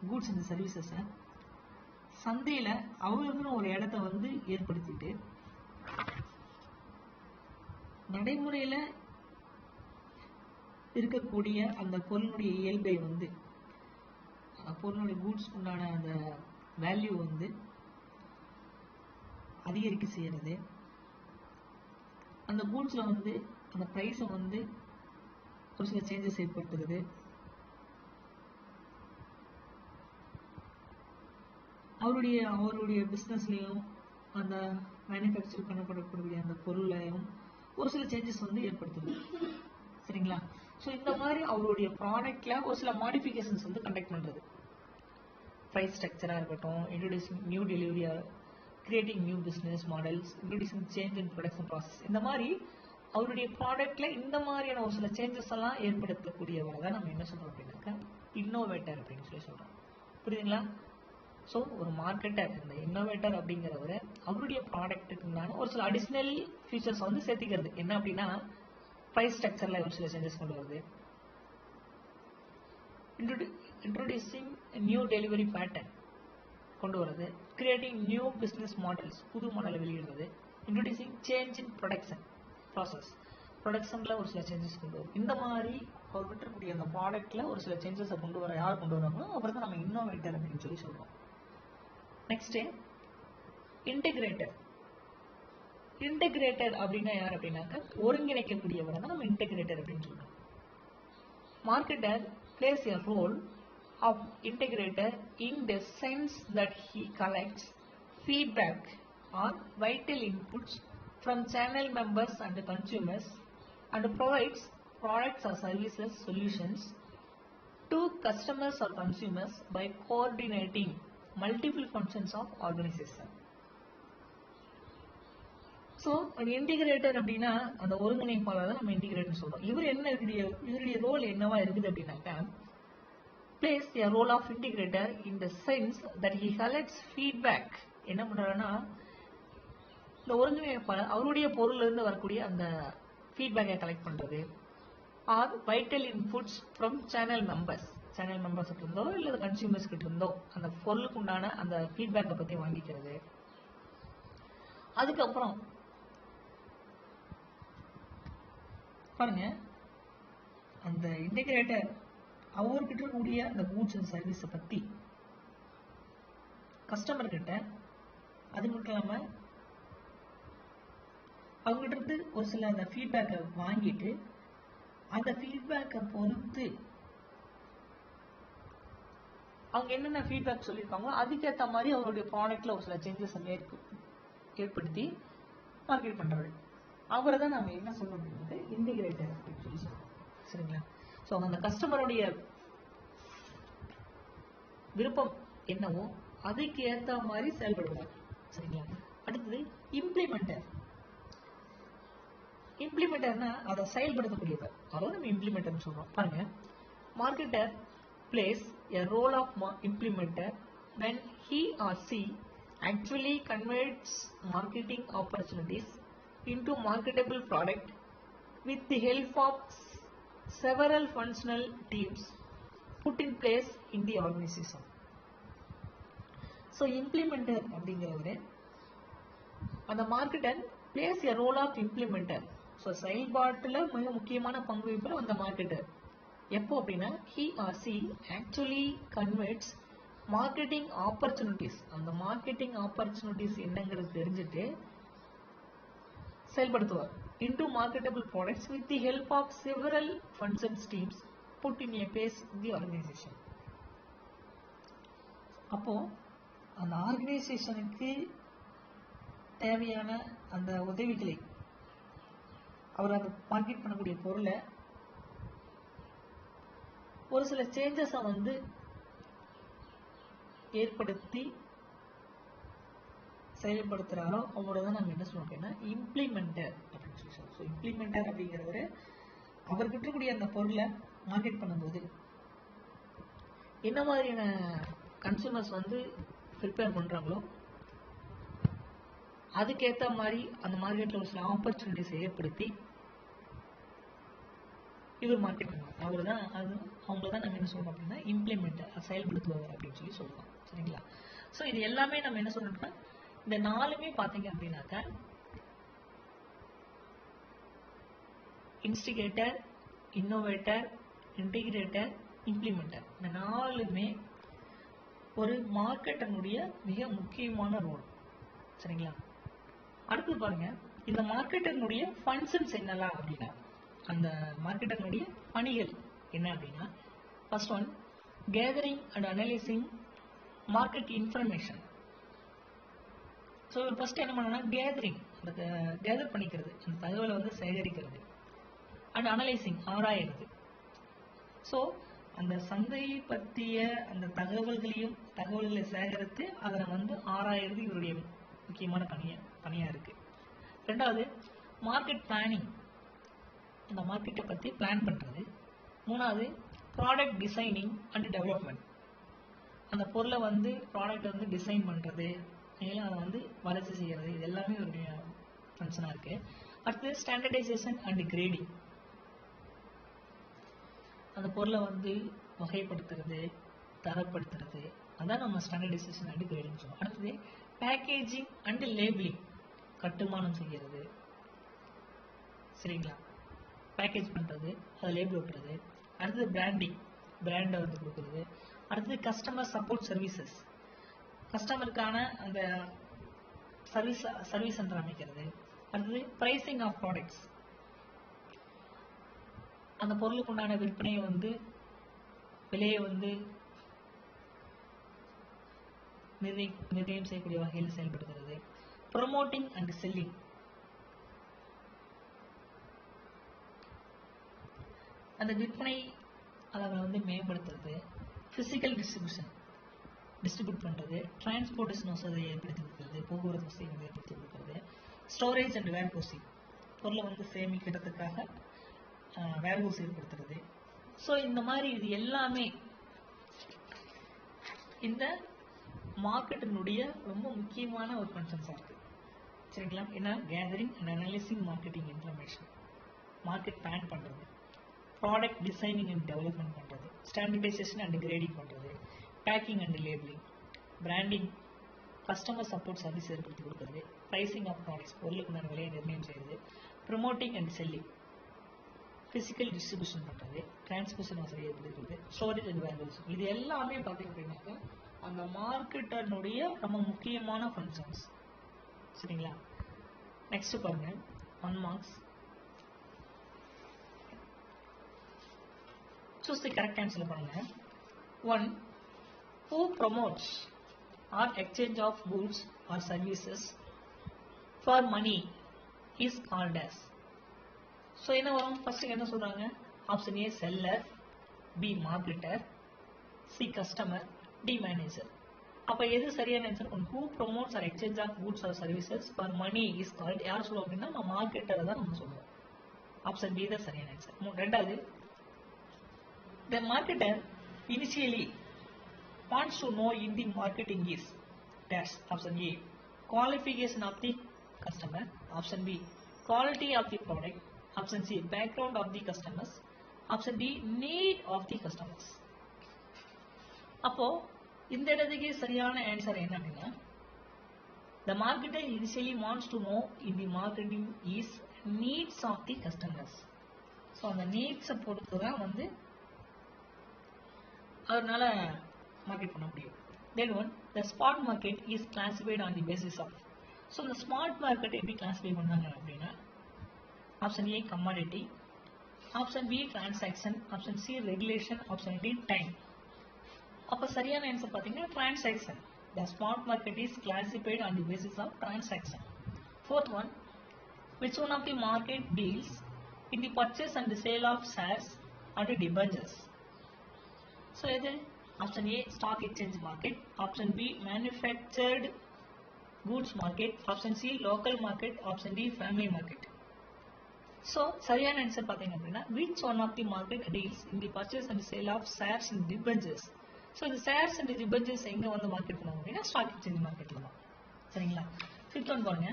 கூட்ஸ் அண்ட் சர்வீசஸை சந்தையில் அவங்களுக்குன்னு ஒரு இடத்த வந்து ஏற்படுத்திட்டு நடைமுறையில் இருக்கக்கூடிய அந்த பொருளுடைய இயல்பை வந்து பொருளுடைய கூட்ஸ் உண்டான அந்த வேல்யூ வந்து அதிகரிக்க செய்யறது, அந்த கூட்ஸில் வந்து அந்த ப்ரைஸை வந்து ஒரு சில சேஞ்சஸ் ஏற்படுத்துறது, அவருடைய பிஸ்னஸ்லேயும் அந்த மேனுஃபேக்சர் பண்ணப்படக்கூடிய அந்த பொருளையும் ஒரு சில சேஞ்சஸ் வந்து ஏற்படுத்துது. சரிங்களா? ஸோ இந்த மாதிரி அவருடைய ப்ராடக்டில் ஒரு சில மாடிஃபிகேஷன்ஸ் வந்து கண்டக்ட் பண்ணுறது, ப்ரைஸ் ஸ்ட்ரக்சராக இருக்கட்டும், introducing new delivery, creating new business models, introducing change in production process, இந்த மாதிரி அவருடைய ப்ராடக்ட்ல இந்த மாதிரியான ஒரு சில சேஞ்சஸ் எல்லாம் ஏற்படுத்தக்கூடியவரை தான் நம்ம என்ன சொல்றோம் அப்படின்னாக்கா இன்னோவேட்டர் அப்படின்னு சொல்லி சொல்றோம். புரியுதுங்களா? ஸோ ஒரு மார்க்கெட்டர், இந்த இன்னோவேட்டர் அப்படிங்கிறவரை அவருடைய ப்ராடக்ட்டுக்கு ஒரு சில அடிஷ்னல் ஃபீச்சர்ஸ் வந்து சேர்த்திக்கிறது. என்ன அப்படின்னா ப்ரைஸ் ஸ்ட்ரக்சரில் ஒரு சில சேஞ்சஸ் கொண்டு வருது, இன்ட்ரோடியூசிங் நியூ டெலிவரி பேட்டர்ன் கொண்டு வருது, கிரியேட்டிங் நியூ பிஸ்னஸ் மாடல்ஸ் புது மாடலை வெளியிடுறது, introducing change in production process ப்ரொடக்ஷனில் ஒரு சில சேஞ்சஸ் கொண்டு வரும். இந்த மாதிரி அவர் விட்டுறக்கூடிய அந்த ப்ராடக்ட்டில் ஒரு சில சேஞ்சஸை கொண்டு வர யார் கொண்டு வராங்களோ அவர் தான் நம்ம இன்னோவேட்டர் அப்படின்னு சொல்லி சொல்கிறோம். Next integrator. இன்டெகிரேட்டர் அப்படின்னா யார் அப்படின்னாக்க ஒருங்கிணைக்கக்கூடியவரை தான் நம்ம இன்டெகிரேட்டர் அப்படின்னு சொல்கிறோம். Marketer plays a role of integrator in the sense that he collects feedback or vital inputs from channel members and consumers and provides products or services solutions to customers or consumers by coordinating multiple functions of organization. So அந்த இன்டிகிரேட்டர் அப்படின்னா அந்த ஒருங்கிணைப்பாளர் தான் நம்ம இன்டிகிரேட்டர் சொல்கிறோம். இவருடைய ரோல் என்னவா இருக்குது அப்படின்னாக்கா plays a role of integrator in the sense that he collects feedback. என்ன பண்ணுறாருன்னா இந்த ஒருங்கிணைப்பாளர் அவருடைய பொருளிலிருந்து வரக்கூடிய அந்த ஃபீட்பேக்கை கலெக்ட் பண்ணுறது, or vital inputs from channel members கிட்ட இருந்தோ இல்லை கன்சியூமர்ஸ் கிட்ட இருந்தோ அந்த பொருளுக்கு உண்டான அந்த ஃபீட்பேக்கை பற்றி வாங்கிக்கிறது. அதுக்கப்புறம் பாருங்க, அந்த இன்டிகிரேட்டர் அவர்கிட்ட இருக்கக்கூடிய அந்த கூட்ஸ் அண்ட் சர்வீஸை பற்றி கஸ்டமர் கிட்ட, அது மட்டும் இல்லாமல் அவங்ககிட்ட இருந்து ஒரு சில அந்த ஃபீட்பேக்கை வாங்கிட்டு அந்த ஃபீட்பேக்கை பொறுத்து அவங்க என்னென்ன ஃபீட்பேக் சொல்லியிருக்காங்களோ அதுக்கேற்ற மாதிரி அவருடைய ப்ராடக்டில் ஒரு சில சேஞ்சஸ் ஏற்படுத்தி மார்க்கெட் பண்ணுறாரு. அவரை தான் நம்ம என்ன சொல்லணும் அப்படின்றது இன்டிகிரேட்டர் அப்படின்னு சொல்லி சொல்லுவோம். சரிங்களா? ஸோ அந்த கஸ்டமருடைய விருப்பம் என்னவோ அதுக்கு ஏற்ற மாதிரி செயல்படுவார். சரிங்களா? அடுத்தது இம்ப்ளிமெண்டர்னா அதை செயல்படுத்தக்கூடியவர், அதாவது நம்ம இம்ப்ளிமெண்டர்னு சொல்றோம். பாருங்க, marketer plays a role of implementer when he or she actually converts marketing opportunities into marketable product with the help of several functional teams put in place in the organization. So implementer அப்படிங்கிறவரு அந்த marketer plays a role of implementer. So செயல்பாட்டில் மிக முக்கியமான பங்கு வகிப்பவர் அந்த மார்க்கெட்டர். எப்போ அப்படின்னா he or she actually converts marketing opportunities, அந்த மார்க்கெட்டிங் ஆப்பர்ச்சுனிட்டிஸ் என்னங்கிறது தெரிஞ்சுட்டு செயல்படுத்துவார் into marketable products with the help of several functions teams put in a place in the organization. அப்போ அந்த ஆர்கனைசேஷனுக்கு தேவையான அந்த உதவிகளை அவர் அந்த மார்க்கெட் பண்ணக்கூடிய பொருளை ஒரு சில சேஞ்சஸை வந்து ஏற்படுத்தி செயல்படுத்துகிறாரோ அவரோட தான் நம்ம என்ன சொல்லுவோம் அப்படின்னா இம்ப்ளிமெண்டர் அப்படின்னு சொல்லி சொல்லுவோம். ஸோ இம்ப்ளிமெண்டர் அப்படிங்கிறவர் அவர்கிட்ட இருக்கக்கூடிய அந்த பொருளை மார்க்கெட் பண்ணும்போது என்ன மாதிரியான கன்சூமர்ஸ் வந்து ப்ரிப்பேர் பண்ணுறாங்களோ அதுக்கேற்ற மாதிரி அந்த மார்க்கெட்டில் ஒரு சில ஆப்பர்ச்சுனிட்டிஸ் ஏற்படுத்தி இவர் மார்க்கெட் பண்ணுவாங்க. அவங்கள தான் நம்ம என்ன சொல்றோம் அப்படின்னா இம்ப்ளிமெண்டர், செயல்படுத்துவார் அப்படின்னு சொல்லி சொல்லுவோம். சரிங்களா? ஸோ இது எல்லாமே நம்ம என்ன சொல்றோம்னா இந்த நாலுமே பார்த்தீங்க அப்படின்னாக்க இன்ஸ்டிகேட்டர், இன்னோவேட்டர், இன்டிகிரேட்டர், இம்ப்ளிமெண்டர், இந்த நாலுமே ஒரு மார்க்கெட்டனுடைய மிக முக்கியமான ரோல். சரிங்களா? அடுத்து பாருங்க, இந்த மார்க்கெட்டனுடைய ஃபங்க்ஷன்ஸ் என்னலாம் அப்படின்னா அந்த மார்க்கெட்டனுடைய பணிகள் என்ன அப்படின்னா first one gathering and analysing market information. So first என்ன பண்ணணும்னா கேதர் பண்ணிக்கிறது, அந்த தகவலை வந்து சேகரிக்கிறது, அண்ட் அனலைசிங் ஆராயிறது. ஸோ அந்த சந்தையை பற்றிய அந்த தகவல்களை சேகரித்து அதை வந்து ஆராயிறது இவருடைய முக்கியமான பணியாக இருக்கு. ரெண்டாவது மார்க்கெட் பிளானிங், அந்த மார்க்கெட்டை பற்றி பிளான் பண்ணுறது. மூணாவது ப்ராடக்ட் டிசைனிங் அண்ட் டெவலப்மெண்ட், அந்த பொருளை வந்து ப்ராடக்டை வந்து டிசைன் பண்ணுறது, மேலும் அதை வந்து வளர்ச்சி செய்கிறது, இது எல்லாமே ஒரு ஃபங்க்ஷனாக இருக்கு. அடுத்தது ஸ்டாண்டர்டைசேஷன் அண்ட் கிரேடிங், அந்த பொருளை வந்து வகைப்படுத்துறது, தரப்படுத்துறது, அதான் நம்ம ஸ்டாண்டர்டைசேஷன் அண்ட் கிரேடிங் சொல்லுவோம். அடுத்தது பேக்கேஜிங் அண்ட் லேபிளிங், கட்டுமானம் செய்கிறது, சரிங்களா, பேக்கேஜ் பண்ணுறது, அதை லேபிள் ஒட்டுறது. அடுத்தது பிராண்டிங், பிராண்டை வந்து கொடுக்குறது. அடுத்தது கஸ்டமர் சப்போர்ட் சர்வீசஸ், கஸ்டமருக்கான அந்த சர்வீஸ் சென்டர் அமைக்கிறது. அடுத்தது பிரைசிங் ஆஃப் ப்ராடக்ட்ஸ், அந்த பொருளுக்கு உண்டான விற்பனையை வந்து விலையை வந்து நிர்ணயம் செய்யக்கூடிய வகையில் செயல்படுகிறது. ப்ரொமோட்டிங் அண்ட் செல்லிங், அந்த விற்பனை அதை வந்து மேம்படுத்துறது. பிசிக்கல் டிஸ்ட்ரிபியூட் பண்ணுறது. டிரான்ஸ்போர்ட்டேஷன் வசதியை ஏற்படுத்தி கொடுக்குறது, போக்குவரத்து வசதியை ஏற்படுத்தி கொடுக்குறது. ஸ்டோரேஜ் அண்ட் வேர்ஹவுசிங், பொருளை வந்து சேமிக்கிறதுக்காக வேர்ஹவுஸ் ஏற்படுத்துறது. ஸோ இந்த மாதிரி இது எல்லாமே இந்த மார்க்கெட்டினுடைய ரொம்ப முக்கியமான ஒரு ஃபங்க்ஷன்ஸாக இருக்குது, சரிங்களா. ஏன்னா gathering and analysing marketing information, market plan பண்ணுறது, ப்ராடக்ட் டிசைனிங் அண்ட் டெவலப்மெண்ட் பண்ணுறது, ஸ்டாண்டர்டைசேஷன் அண்ட் கிரேடிங் பண்ணுறது, packing and labelling, branding, customer support service ஏற்படுத்தி கொடுக்குறது, ப்ரைசிங் ஆஃப் ப்ராடக்ட்ஸ், பொருளுக்கு நான் விலையை நிர்ணயம் செய்கிறது, promoting and selling, physical distribution பண்ணுறது, டிரான்ஸ்மிஷன் வசதி ஏற்படுத்துறது, ஸ்டோரேஜ் அண்ட் வேர்ஹவுசிங், இது எல்லாமே பார்த்தீங்க அப்படின்னாக்கா அந்த மார்க்கெட்டனுடைய ரொம்ப முக்கியமான ஃபங்க்ஷன்ஸ், சரிங்களா. நெக்ஸ்ட் பாருங்க, 1 marks. Choose the correct answer பாருங்க. 1. Who promotes or exchange of goods or services for money is called as. So என்ன வரும், ஃபர்ஸ்ட் என்ன சொல்றாங்க, option A seller, B marketer, C customer, D manager. அப்போ எது சரியான answer? Who promotes or exchange of goods or services for money is called, யார் சொல்லுவோம் அப்படின்னா நம்ம மார்க்கெட்டரை தான் நம்ம சொல்லுவோம். ஆப்ஷன் பி தான் சரியான ஆன்சர். ரெண்டாவது, the marketer initially wants to know in the marketing is dash. Option A, qualification of the customer. Option B, quality of the product. Option C, background of the customers. Option D, need of the customers. அப்போ இந்த இடத்துக்கு சரியான ஆன்சர் என்ன அப்படின்னா, the marketer initially wants to know in the marketing is needs of the customers. So அந்த நீட்ஸை பொறுத்து தான் வந்து அதனால மார்க்கெட் பண்ண முடியும். Then one, the spot market is classified on the basis of. So இந்த ஸ்மார்ட் மார்க்கெட் எப்படி கிளாஸிஃபை பண்ணாங்க அப்படின்னா, option A commodity, option B transaction, option C regulation, option D time. அப்போ சரியான ஆன்சர் பார்த்தீங்கன்னா transaction. The spot market is classified on the basis of transaction. Fourth one, which one of the market deals in the purchase and sale of shares and debentures. So either option A stock exchange market, option B manufactured goods market, option C local market, option D family market. So சரியான ஆன்சர் பார்த்தீங்க அப்படின்னா which one of the market deals in the purchase and sale of shares and debentures. So இந்த ஷேர்ஸ் அண்ட் டிபெஞ்சர்ஸ் எங்கே வந்து மார்க்கெட் பண்ணுவாங்க அப்படின்னா ஸ்டாக் எக்ஸ்சேஞ்ச் மார்க்கெட்டில் தான், சரிங்களா. ஃபிஃப்த் ஒன் பாருங்க,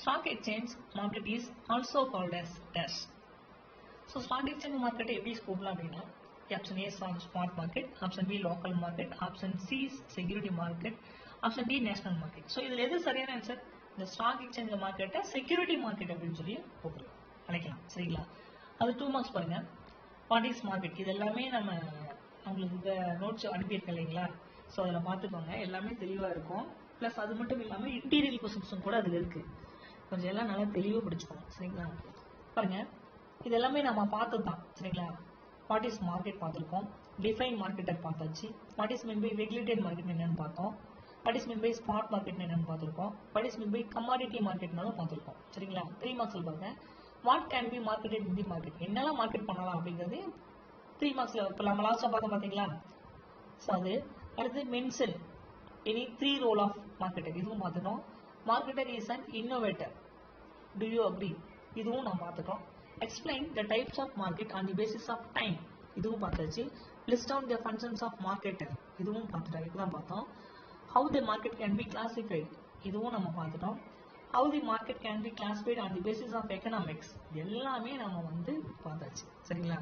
stock exchange market is also called as dash. So stock exchange மார்க்கெட்டை எப்படி கூப்பிடலாம் அப்படின்னா, option A smart market, option B local market, option C security market, option D national market. So இதில் எது சரியான ஆன்சர்? இந்த ஸ்டாக் எக்ஸ்சேஞ்ச் மார்க்கெட்டை செக்யூரிட்டி மார்க்கெட் அப்படின்னு சொல்லி கூப்பிடலாம், அழைக்கலாம், சரிங்களா. அது 2 மார்க்ஸ் பாருங்க. வாட் இஸ் மார்க்கெட், இது எல்லாமே நம்ம உங்களுக்கு இந்த நோட்ஸ் அனுப்பியிருக்கேன் இல்லைங்களா. ஸோ அதில் பார்த்துக்கோங்க, எல்லாமே தெளிவாக இருக்கும். ப்ளஸ் அது மட்டும் இல்லாமல் இன்டீரியல் கொஸ்டின்ஸும் கூட அதில் இருக்குது, கொஞ்சம் எல்லாம் நல்லா தெளிவாக படிச்சுக்கோங்க, சரிங்களா. பாருங்கள், இது எல்லாமே நம்ம பார்த்தது தான், சரிங்களா. வாட் இஸ் மார்க்கெட் பார்த்துருக்கோம், டிஃபைன் மார்க்கெட்டர் பார்த்தாச்சு, what is mean by regulated market என்னென்னு பார்த்தோம், what is mean by spot market என்னென்னு பார்த்துருக்கோம், what is mean by commodity மார்க்கெட்னாலும் பார்த்துருக்கோம், சரிங்களா. 3 மார்க்ஸில் பாருங்கள், what can be marketed in the market, என்னெல்லாம் மார்க்கெட் பண்ணலாம் அப்படிங்கிறது 3 மார்க்ஸில் இப்போ நம்ம லாஸ்ட்டாக பார்த்தோம் பார்த்தீங்களா. ஸோ அது அடுத்து mention any 3 role of marketer, இதுவும் பார்த்துட்டோம். Marketer is an innovator, do you agree, இதுவும் நம்ம பார்த்துட்டோம். Explain the types of market on the basis of time, இதுவும் பார்த்தாச்சு. List down the functions of market, இதுவும் பார்த்துட்டோம். இதுதான் பார்த்தோம். How the market can be classified, இதுவும் நம்ம பார்த்துட்டோம். How the market can be classified on the basis of economics, எல்லாமே நம்ம வந்து பார்த்தாச்சு. சரிங்களா?